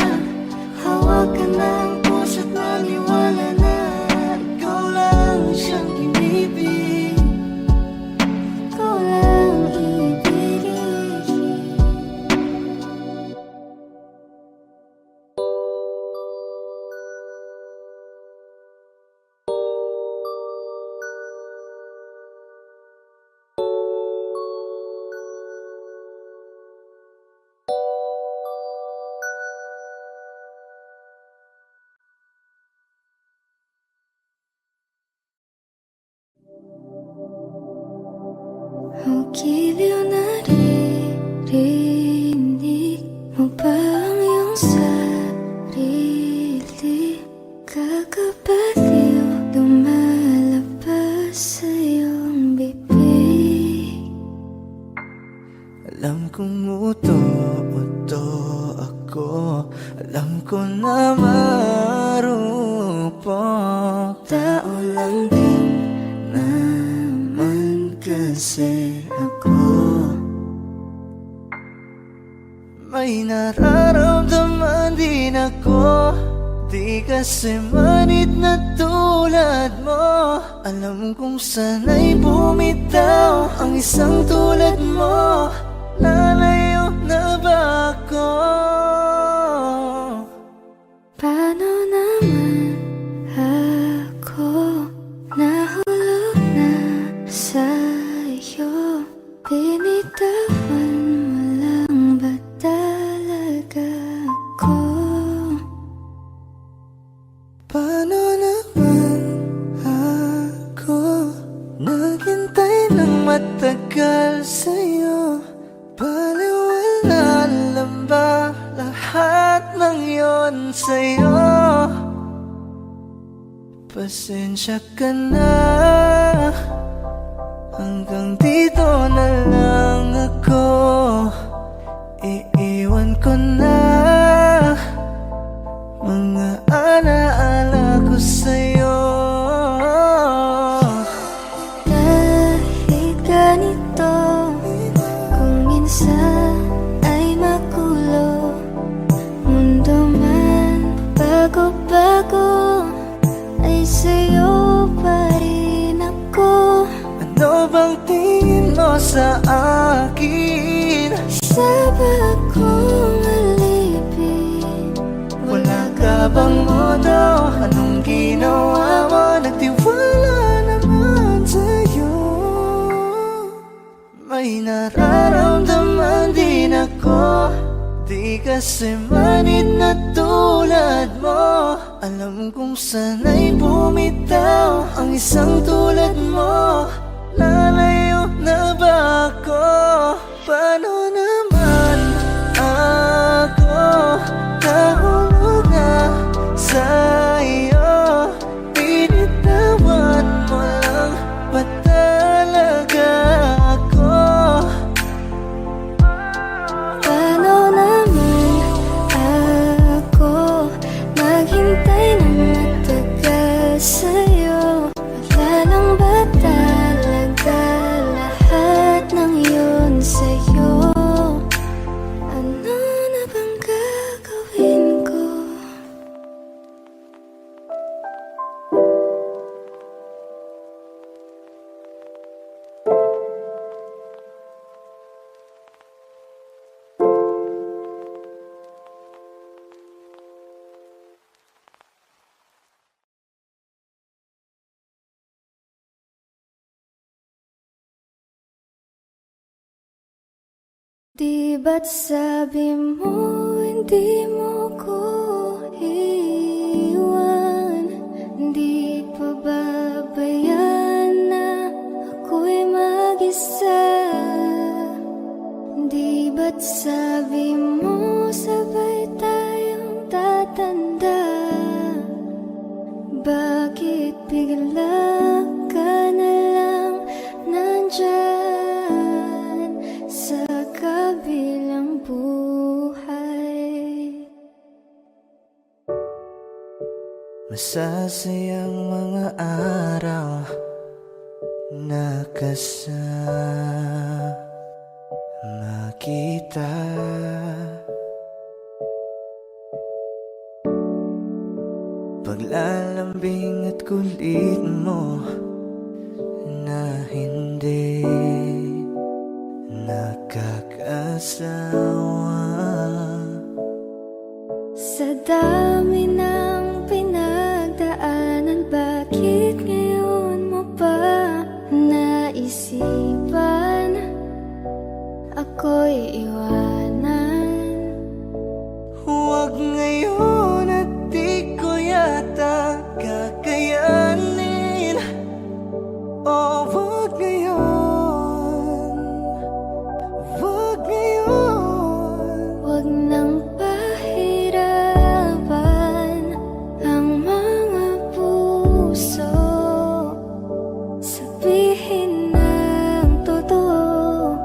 Umuto-uto ako, alam ko na marupok. Tao lang din naman kasi ako. May nararamdaman din ako, di kasi manid na tulad mo. Alam kong sana'y bumitaw ang isang tulad mo. Lalayo na ba ako? Paano naman ako nahulog na sa'yo? Binitawan mo lang ba talaga ako? Paano naman ako naghintay ng matagal sa'yo? Baliwala lang ba lahat ng yon sa'yo? Pasensya ka na, hanggang dito na lang ako. Iiwan ko na mga alaala ko sa'yo. Kahit ganito, kung minsan ay magulo, mundo man bago-bago, ay sa'yo pa rin ako. Ano bang tingin mo sa akin? Sabag kong alipin, Wala ka bang modo? Anong ginawa mo? Nagtiwala naman sa'yo. May nararamdaman din ako, di kasi manid na tulad mo. Alam kong sana'y bumitaw ang isang tulad mo. Lalayo na ba ako? Paano naman ako nahulog na sa'yo? Binitawan mo lang ba talaga ako? paano naman ako maghintay ng matagal sa'yo? Wala lang ba talaga lahat ng yun sa'yo? Ano na bang gagawin ko? Di ba't sabi mo hindi mo ko iwan? Di pa babayan na ako'y mag-isa? Di ba't sabi mo sabay tayong tatanda? Bakit bigla ka na lang nandyan sa kabilang buhay? Masasayang mga araw na kasama kita. Paglalambing at kulit mo na hindi nakakasawa. Sa dami ng pinagdaanan, bakit ngayon mo pa naisipan ako'y iwanan? Huwag ngayon at di ko yata kakayanin. Oh, huwag ngayon, huwag ngayon. Huwag nang pahirapan ang mga puso. Sabihin ng totoo,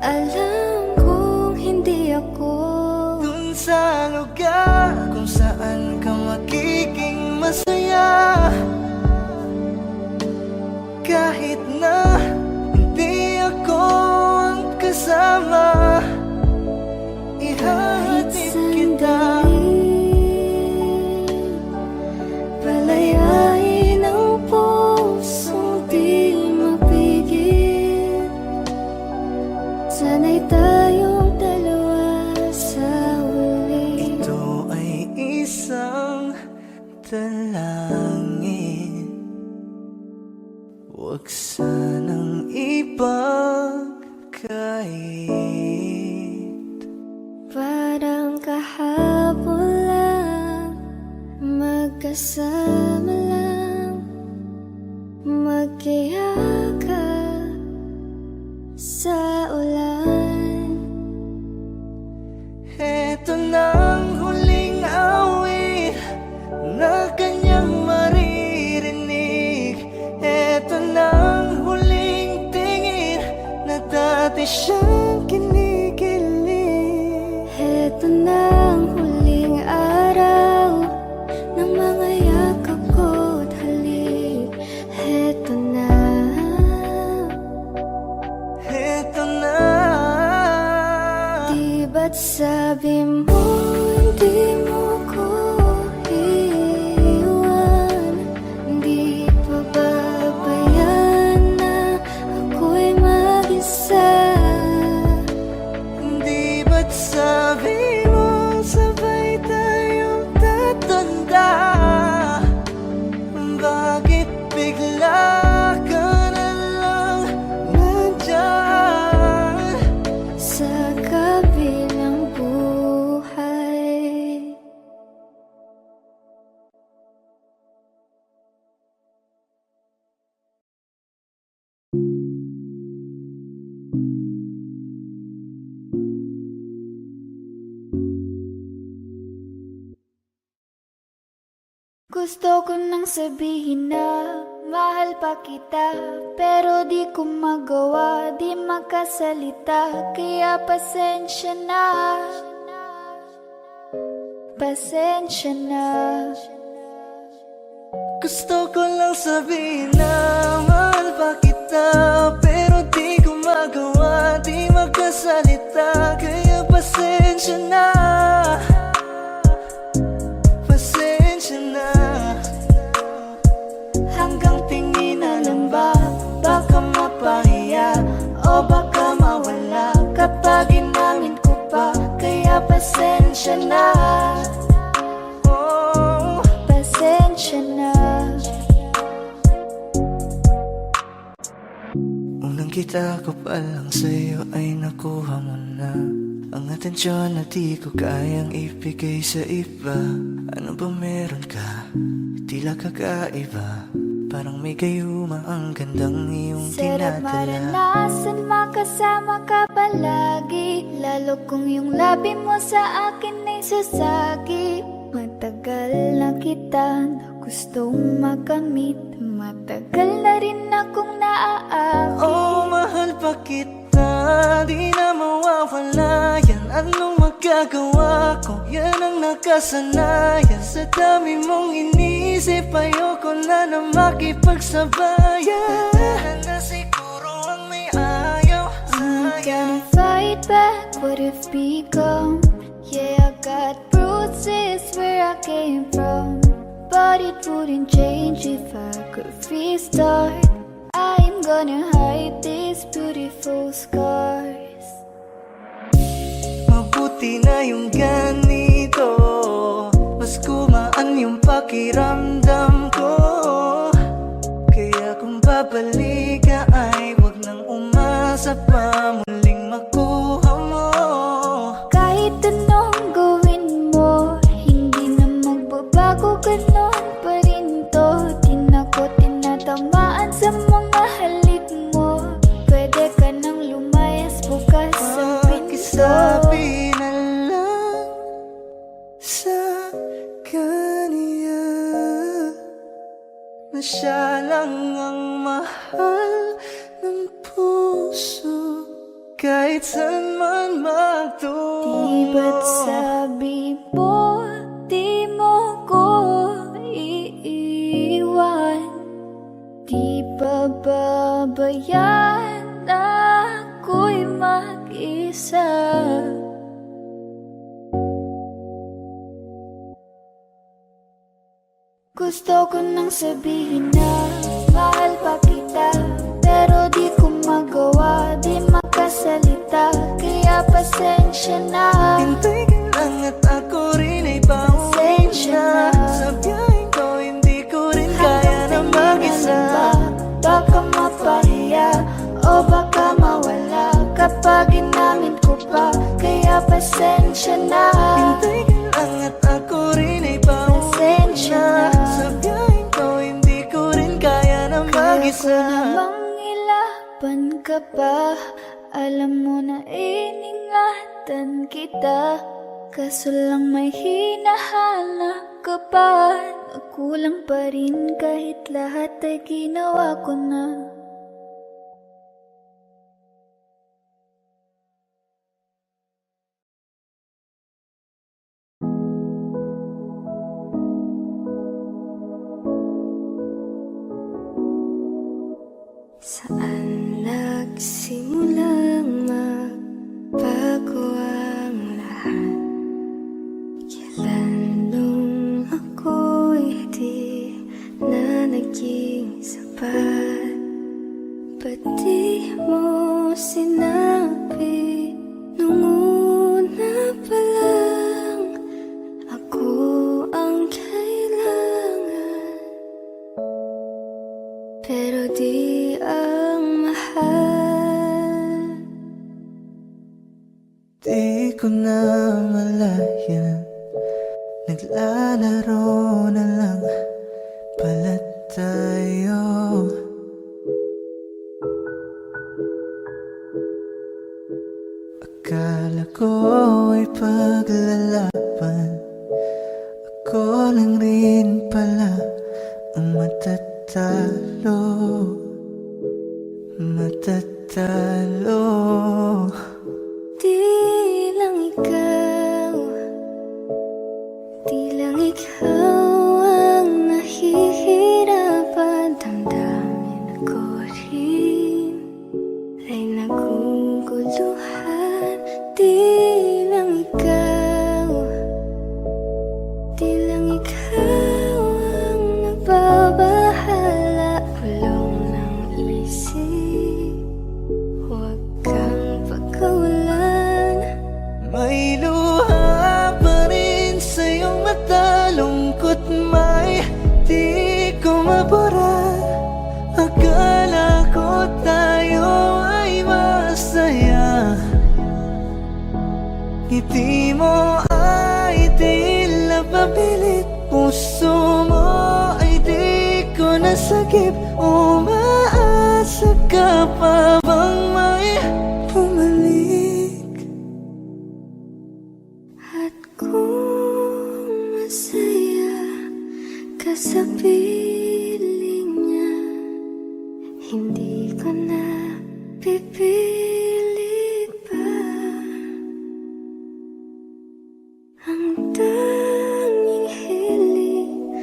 alam kong masaya. Kahit na hindi ako ang kasama, ihahatid kita. Palayain ang pusong di mapigil. Sana'y tayong dalawa sa huli. Ito ay isang dalangin, huwag sanang ipagkait. Parang kahapon lang, magkasama lang, magkayakap sa ulan. Eto nang huling awit na kanyang maririnig. Eto nang huling tingin na dati siyang kinikilig. Heto na ang huling araw ng mga yakap ko't halik. Heto na. Eto na. Di ba't sabi mo hindi mo ko iiwan? Di pa babayaan na ako'y mag-isa? Di ba't sabi mo sabay tayong tatanda? Bakit bigla ka na lang nandyan Sa kabilang buhay? Gusto ko nang sabihin na mahal pa kita, pero di ko magawa, di makasalita. Kaya pasensya na, pasensya na. Gusto ko lang sabihin na mahal pa kita, pero di ko magawa, di magkasalita. Kaya pasensya na, pasensya na. Hanggang tingin na lang ba, baka mapahiya o baka mawala kapag inamin ko pa. Kaya pasensya na, oh, Pasensya na. unang kita ko pa lang sa'yo ay nakuha mo na ang atensyon na di ko kayang ibigay sa iba. Ano ba meron ka? Tila kakaiba, parang may gayuma ang gandang iyong Sarap tinadala. maranasan makasama ka palagi, lalo kung yung labi mo sa akin ay sasagi. Matagal na kita na gustong makamit, matagal na rin akong naaakit. Oh, mahal pa kita, di na mawawala yan. Anong magagawa ko? Yan ang nakasanayan. Sa dami mong iniisip, ayoko na na makipagsabayan. Na siguro ang may ayaw I'm sa'yo. gonna fight back what if become. Yeah, I got bruises where I came from, but it wouldn't change if I could restart. I'm gonna hide these beautiful scars. Mabuti na yung ganito, mas gumaan yung pakiramdam ko. Kaya kung babalik ka ay wag nang umasa pa muling makuha mo. Kahit anong gawin mo, hindi na magbabago, ganon pa rin to. Di na ko tinatamaan sa mga halik mo. Pwede ka nang lumayas bukas ang pinto. Pakisabi na lang sa kanya na siya lang ang mahal ng puso, kahit saan man magtungo. Di ba't sabi mo, di mo ko iiwan? yan na ako'y mag-isa? Gusto ko nang sabihin na mahal pa kita, pero di ko magawa, di makasalita, kaya pasensya na. Hintay ka lang at ako rin ay pauwi na. Sa biyaheng ko hindi ko rin kaya na mag-isa. Baka mapahiya o baka mawala kapag inamin ko pa, kaya pasensya na. Hintay ka lang at ako rin ay pauwi na. Sa biyaheng ko hindi ko rin kaya na mag-isa. Kaya ko namang ilaban ka pa, alam mo na iningatan kita, kaso lang may hinahanap ka pa. Nagkulang pa rin kahit lahat ay ginawa ko na. Saan nagsimulang magbago ang lahat? Kailan nung ako'y di na naging sapat? Ba't di mo sinabi nung una pa lang ako ang kailangan? Pero di ang mahal. Di ko na malayan, naglalaro na lang pala tayo. Akala ko ay paglalaban, ako lang rin pala ang matatalo. Matatalo. Di lang ikaw, di lang ikaw ang nahihirapan. Damdamin ako rin ay naguguluhan. Di lang ikaw, di lang ikaw ang nagbabahala. Bulong ng isip, huwag kang pagkawalan. May luha pa rin sa iyong mata, lungkot may di ko mabura. Akala ko tayo ay masaya, ngiti mo ay tila papilit, puso mo ay di ko nasagip. Umaasa ka pa bang may bumalik? At kung masaya ka sa piling niya, hindi ko na pipilit pa. Ang tanging hiling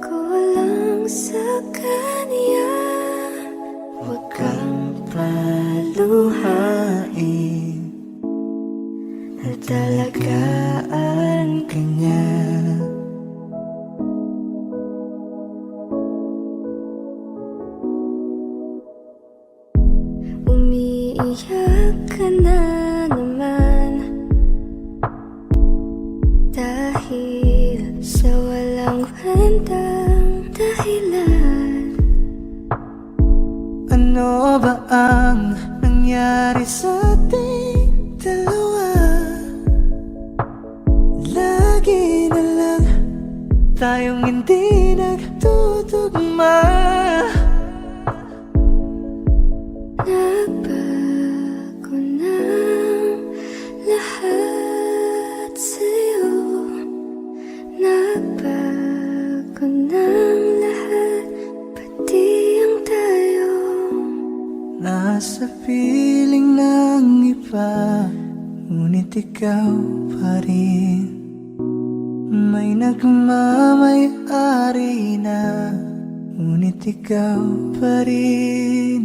ko lang sa kanya, huwag kang paluhain, at talagaan ka niya. Umiiyak ka na naman dahil sa walang kwentang dahilan. Ano ba ang nangyari sa ating dalawa? Lagi na lang tayong hindi nagtutugma. Nagbago ng lahat sa'yo, nagbago ng lahat, pati ang tayo. Nasa piling ng iba, ngunit ikaw pa rin. May nagmamay-ari na, ngunit ikaw pa rin.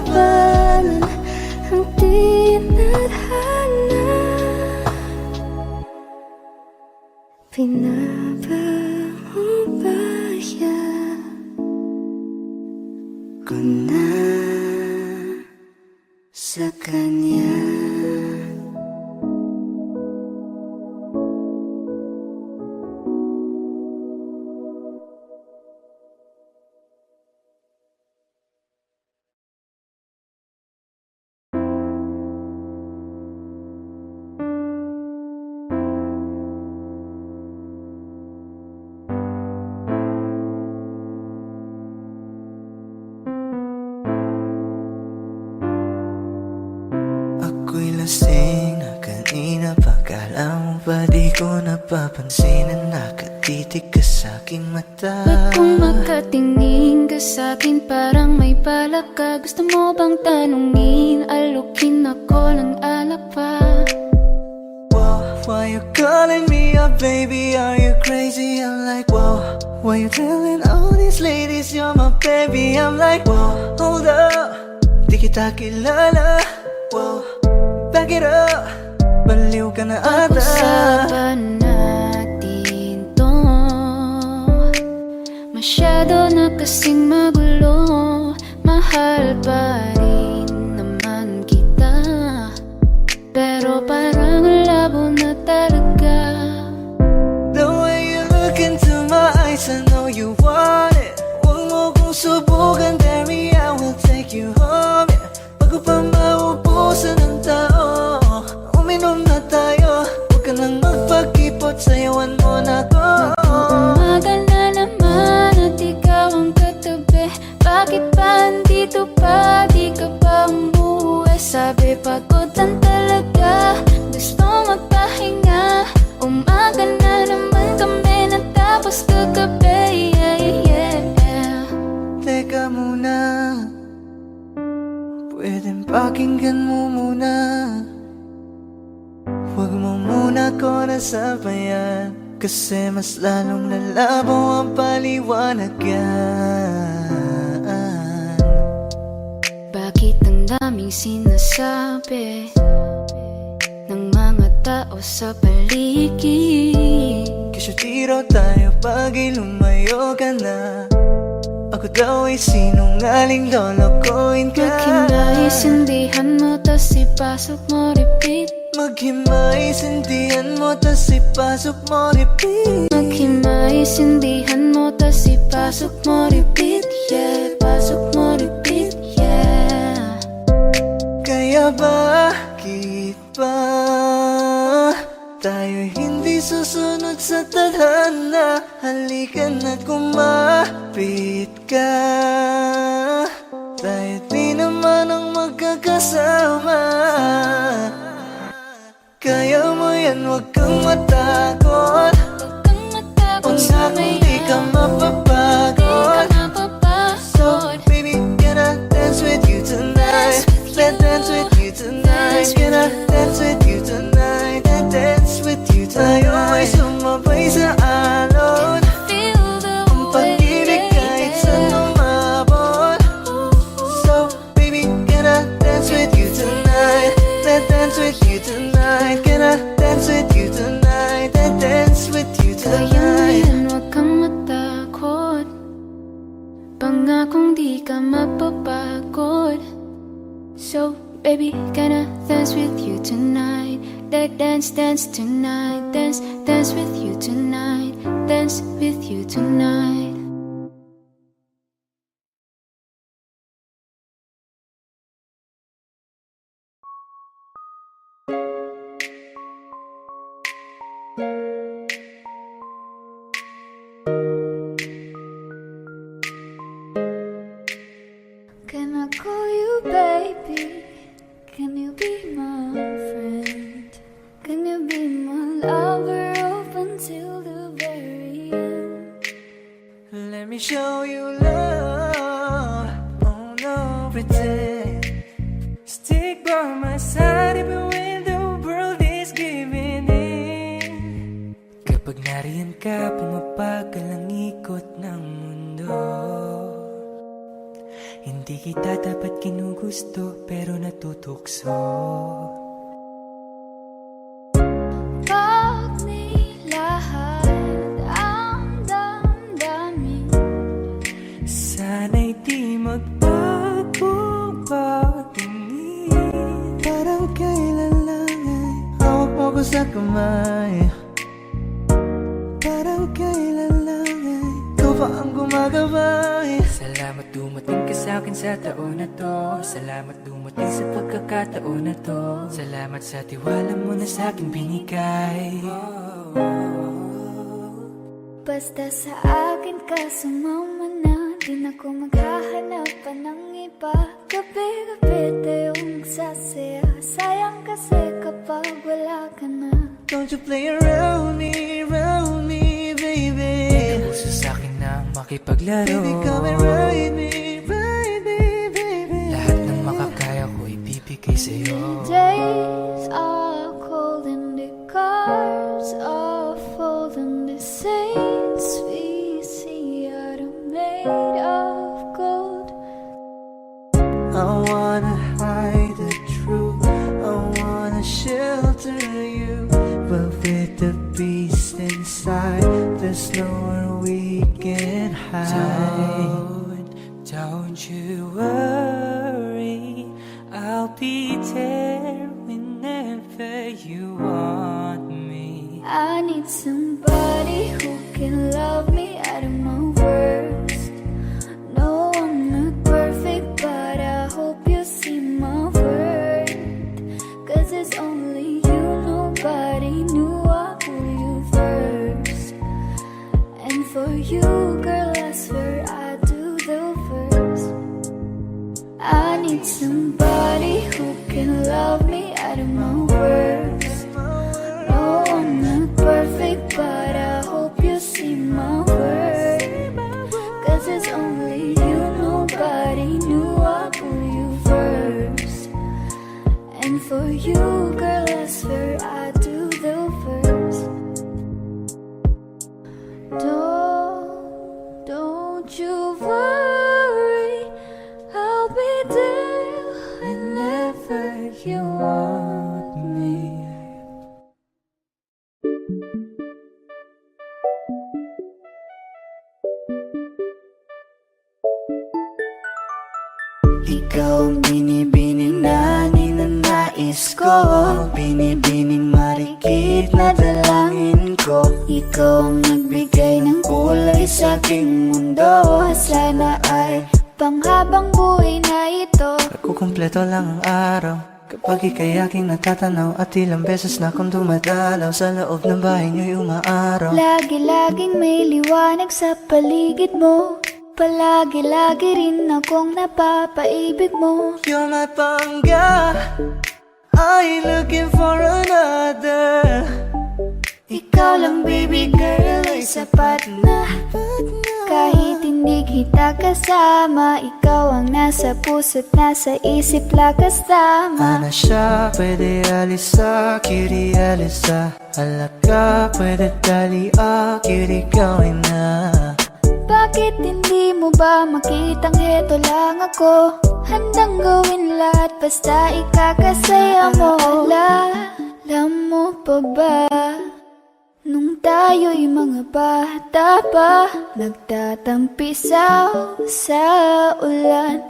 labanan ang di nadhana. Pinaba mo ba yan ko na sa kanya? Ako'y lasing na kanina pa. Kala mo ba di ko napapansin na nakatitig ka sa'king mata? Ba't kung makatingin ka sa'kin parang may balak ka? Gusto mo bang tanungin? Alukin ako ng alak pa. Whoa, why you calling me up, baby? Are you crazy? I'm like, whoa. Why you telling all these ladies you're my baby? I'm like, whoa, hold up, di kita kilala. Whoa, back it up, baliw ka na ata. Pag-usapan natin to, masyado na kasing magulo. Mahal pa rin naman kita, pero parang labo na talaga. The way you look into my eyes, I know you want it. Huwag mo kong subukan, dare me, I will take you home, yeah. Bago pa maubusan ng tao, uminom na tayo. Huwag ka nang magpakipot, sayawan mo na ko. Umaga na naman at ikaw ang katabi. Bakit ba andito pa? Di ka pa umuwi. Sabi pagod lang talaga, gusto magpahinga. Umaga na naman kami natapos kagabi, yeah, yeah. Teka muna, pwedeng pakinggan mo muna. Huwag mo muna ko nasabayan, kasi mas lalong lalabo ang paliwanag yan. Bakit ang daming sinasabi ng mga tao sa paligid? Kasi tiro tayo pag lumayo ka na. Ako daw ay sinungaling, lolokohin ka. Maghinaisindihan mo, tas ipasok mo, repeat. Maghimaisindihan mo, tas ipasok mo, repeat. Maghinaisindihan mo, tas ipasok mo, repeat. Yeah, pasok mo, repeat. Yeah. Kaya bakit ba tayo hindi susunod sa tadhana? Halika na't kumapit ka, tayo di naman ang magkakasama. Kaya mo yan, huwag kang matakot. Huwag kang matakot sa Kung may di ka mapapagod. So baby, can I dance with you tonight? Let's dance with you tonight. Can I dance with you tonight? Let's dance with you tonight. Tayo ay sumabay sa alon. Ang pag-ibig kahit saan umabot. So baby, can I dance with you tonight? Let's dance with you tonight. Can I dance with you tonight? Let's dance with you Kaya mo tonight. yan, huwag kang matakot. Pangakong di ka mapapagod. So baby, can I dance with you tonight? Like dance, dance tonight. Dance, dance with you tonight. Dance with you tonight. Can I call you baby? Can you be my friend? Can you be my lover up until the very end? Let me show you love. Oh no, pretend. Stick by my side even when the world is giving in. Kapag nariyan ka, pumapagal ang ikot ng mundo. Hindi kita dapat ginugusto pero natutukso. Pag nilahad ang damdamin, Sana'y di magbago pagtingin. Parang kailan lang ay hawak mo ko sa kamay. Parang kailan lang ay ikaw pa ang gumagabay. Salamat dumating ka sa akin sa taon na to. Salamat dumating sa pagkakataon na to. Salamat sa tiwala mo na sa akin binigay. basta sa akin ka sumama na. Di na ko maghahanap pa ng iba. Gabi-gabi tayong sasaya. Sayang kasi kapag wala ka na. Don't you play around me, baby. Puso sa'kin na makipaglaro. Baby, come and ride me, baby. Lahat ng makakaya ko ibibigay sa'yo. Days are cold and the cars are full and the saints we see are made of gold. I wanna hide the truth, I wanna shelter you, but with the beast inside, there's nowhere we can hide. Don't you worry, I'll be there whenever you want me. I need somebody who can love me out of my worst. No, I'm not perfect, but I hope you see my worth. 'Cause it's only you, nobody knew I put you first. And for you, girl, I swear I do the first. I need somebody who can love me out of my worst. No, I'm not perfect, but I hope you see my worth. 'Cause it's only you, nobody knew I put you first. And for you, girl, I swear I do the first. Don't you worry, I'll be there whenever you want me. Ikaw ang binibining na ninanais ko, binibining marikit na dalangin ko. Ikaw ang nagbigay ng kulay sa aking mundo. Sana ay panghabang buhay na ito. Kukumpleto lang ang araw kapag ika'y aking natatanaw. At ilang beses na akong dumadalaw sa loob ng bahay niyo'y umaaraw. Lagi-laging may liwanag sa paligid mo. Palagi-lagi rin akong napapaibig mo. You're my pangga, I ain't looking for another. Ikaw lang baby girl ay sapat na. Kahit hindi kita kasama, ikaw ang nasa puso't nasa isip lakas tama. Ana siya, pwede alisa, cutie alisa. Halaka, pwede tali, cutie gawin na. Bakit hindi mo ba makitang heto lang ako? Handang gawin lahat basta ikakasaya mo. Alam mo pa ba? Nung tayo'y mga bata pa, nagtatampisaw sa ulan,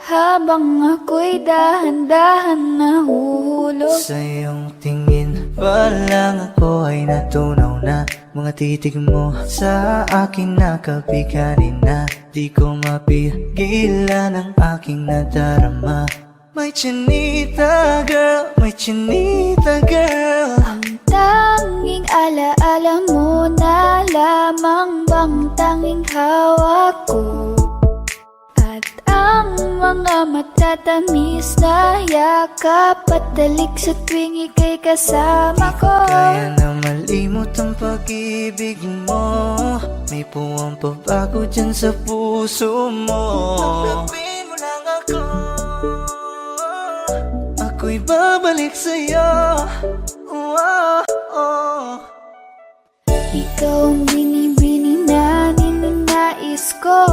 habang ako'y dahan-dahan nahuhulog. Sa iyong tingin pa lang ako ay natunaw na. Mga titig mo sa akin nakabiganin na. Di ko mapigilan ang aking nadarama. May chinita girl, may chinita girl. Ang tanging alaala mo na lamang bang tanging hawak ko. At ang mga matatamis na yakap at dalik sa tuwing ika'y kasama ko. Kaya na malimot ang pag-ibig mo. May puwang pabago dyan sa puso mo. Tanggapin mo lang ako, ako'y babalik sa'yo. Oh, oh. Ikaw ang binibining na ninanais ko.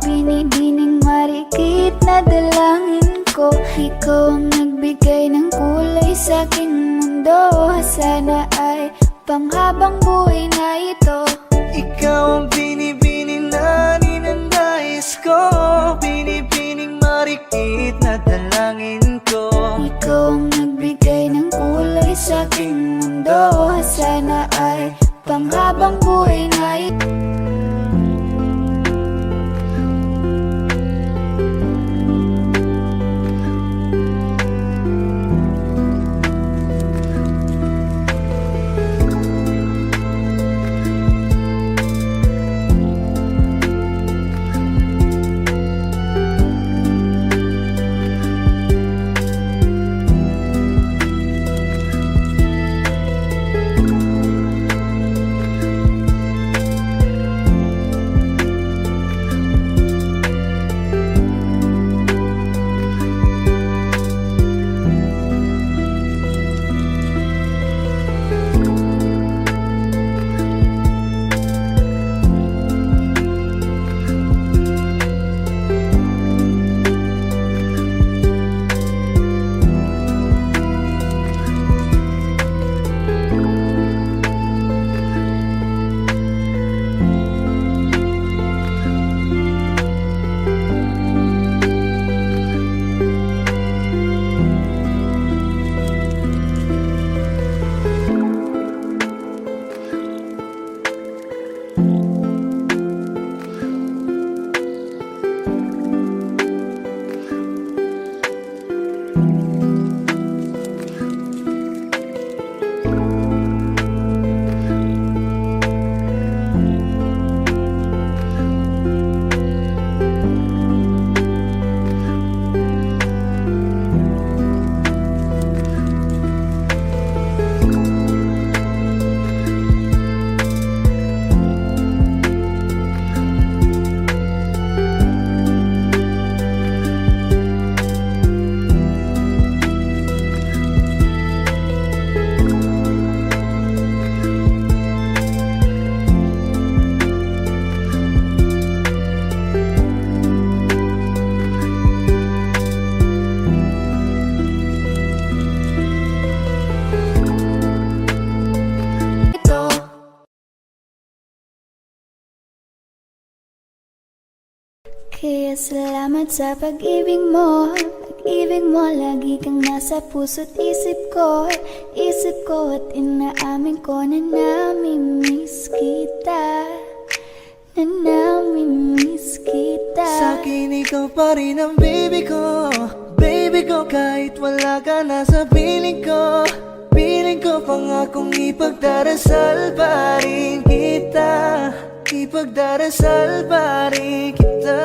Binibining marikit na dalangin ko. Ikaw ang nagbigay ng kulay sa aking mundo. Sana ay panghabang buhay na ito. Ikaw ang binibining na ninanais ko, binibining marikit na dalangin ko. Ikaw ang nagbigay ng kulay sa aking mundo. Sana ay panghabang buhay na ito. Kaya salamat sa pag-ibig mo. Pag-ibig mo, lagi kang nasa puso't isip ko. Isip ko at inaamin ko na namimiss kita. Na namimiss kita. Sa'kin ikaw pa rin ang baby ko. Baby ko, kahit wala ka na sa piling ko. Piling ko pangakong ipagdarasal pa rin kita. Ipagdarasal pa rin kita.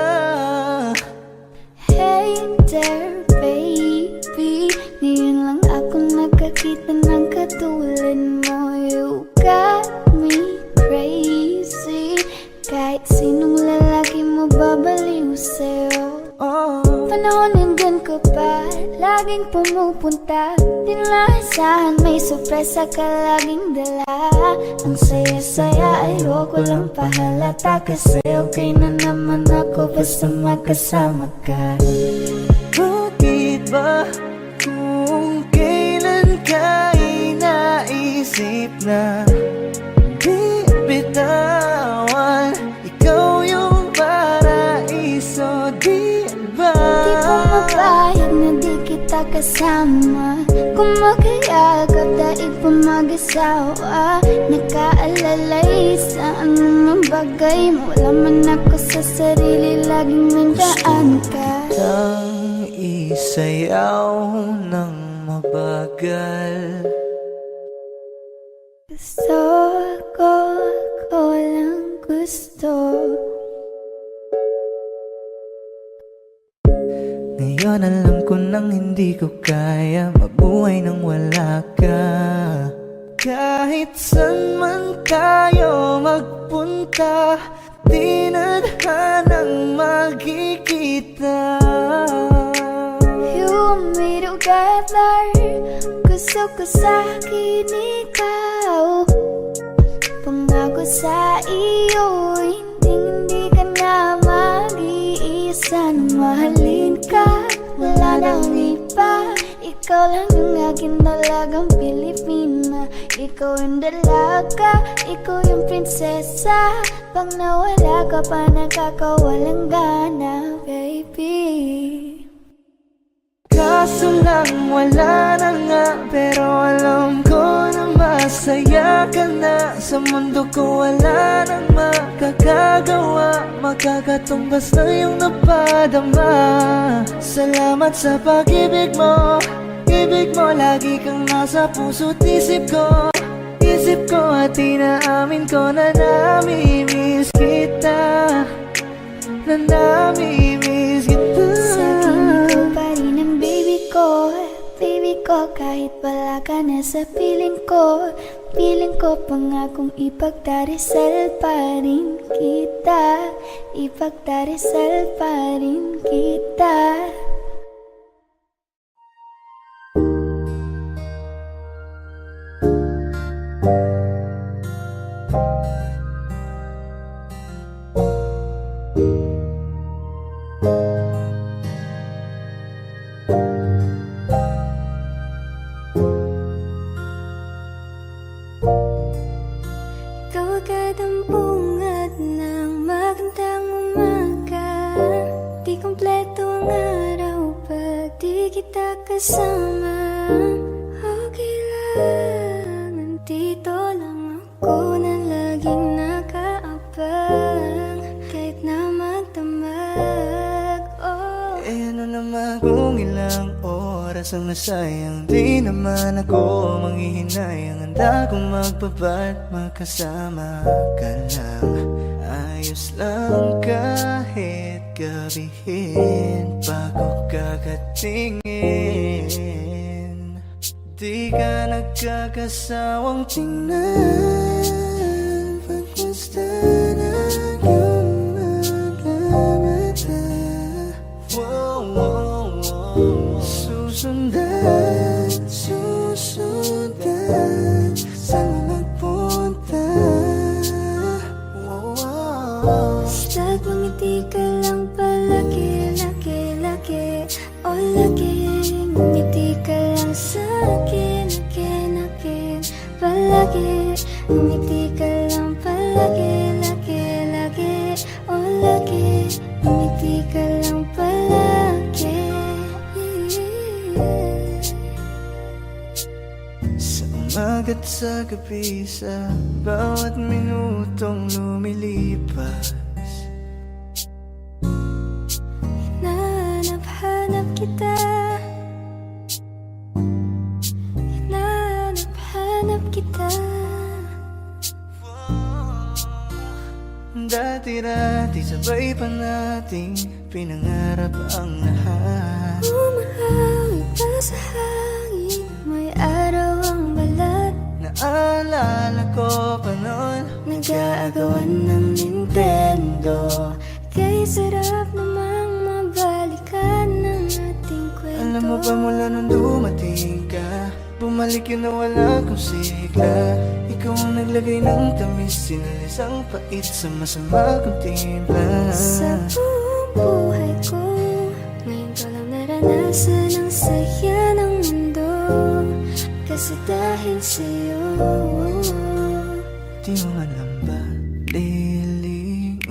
Hey there baby, ngayon lang ako nakakita ng katulad mo. You got me crazy, kahit sinong lalaki mo babaliw sa'yo. Panahon nandyan ka pa, laging pumupunta. Di naasahan, may sorpresa ka laging dala. Ang saya-saya, ayoko lang pahalata. Kasi okay na naman ako basta magkasama ka. Bakit ba kung kailan ka inaisip na di bitawan? Ikaw yung paraiso, di ba? Di ko mapayag na di kita kasama. Kung magkayagap, daig pa mag-asawa. Nakaalalay sa anumang bagay. Wala man ako sa sarili, laging nandaan ka. Tang isayaw ng mabagal. Gusto ako lang gusto. Ngayon alam ko nang hindi ko kaya mabuhay nang wala ka. Kahit saan man tayo magpunta, di na hanang magkikita. You and me together, gusto ko sa'kin ikaw. Pangako sa iyo, hindi ka na mag-iisa. sanang mahalin ka. Wala na akong iba, ikaw lang yung akin talagang Pilipina. Ikaw yung dalaga, ikaw yung prinsesa. Pag nawala ka pa nakakawalang gana, baby. Kaso lang wala na nga, pero alam ko na masaya ka na. Sa mundo ko wala nang makakagawa, makakatumbas na yung napadama. Salamat sa pag-ibig mo, ibig mo lagi kang nasa puso't isip ko. Isip ko at inaamin ko na namimiss kita, na namimiss kita. Sa'kin ikaw pa rin ang baby ko, baby ko. Kahit wala ka na sa piling ko, piling ko pangakong ipagdarasal pa rin kita, ipagdarasal pa rin kita. Ikaw agad ang bungad ng magandang umaga. Di kompleto ang araw pag di kita kasama. Okay lang, nandito lang ako na laging nakaabang. Kahit na magdamag, oh. Eh ano naman kung ilang oras ang nasayang, di naman ako manghihinayang. Handa kong magbabat, makasama ka lang. Ayos lang kahit gabihin bago kakatingin. Di ka nagkakasawang tingnan pagmasdan ang iyong mga mata. Wow, wow, wow. Susundan, susundan, saan mo magpunta? Wow, wow. Basta't ngumiti ka lang palagi, lagi, lagi, oh lagi. Ngumiti ka lang sa'kin, akin, akin, palagi. Ngumiti ka lang palagi, lagi, lagi, oh lagi. Ngumiti ka lang palagi. Sa umaga't sa gabi, sa bawat minutong lumilipas, Hanap kita. Hanap kita. dati-dati sabay pa nating pinangarap ang lahat. Umahawi pa sa hangin, may araw ang balat. Naalala ko pa noon, Nag-aagawan ng Nintendo. Kaya sarap namang mabalikan ng ating kwento. alam mo ba mula nung dumating ka, bumalik yun na wala kong sigla. Ikaw ang naglagay ng tamis, sinalis ang pait sa masama kong timpla. Sa buong buhay ko, ngayon ko lang naranasan ang saya ng mundo. Kasi dahil sa'yo, Di mo alam ba, lilingunin.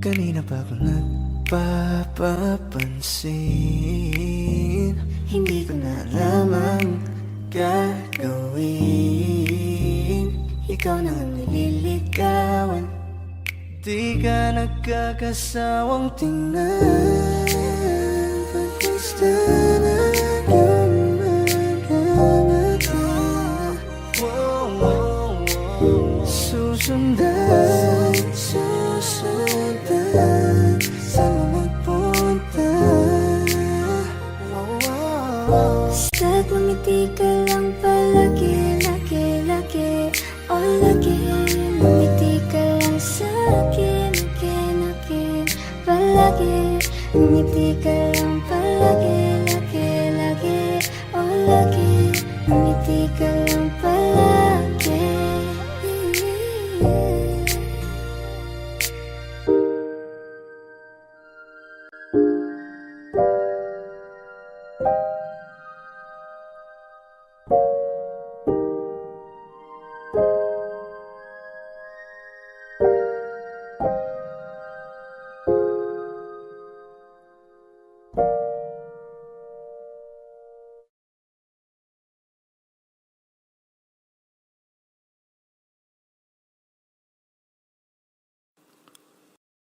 Kanina pa ako nagpapapansin. Hindi ko na alam ang gagawin. Ikaw na ang nililigawan. Di ka nagkakasawang tingnan pagmasdan ang iyong mga mata. Wow, wow, wow. Susundan, susundan, saan mo magpunta? Wow, wow. basta't ngumiti ka lang palagi, lagi, lagi, oh lagi. Ngumiti ka lang sa'kin, akin, akin, palagi. Ngumiti ka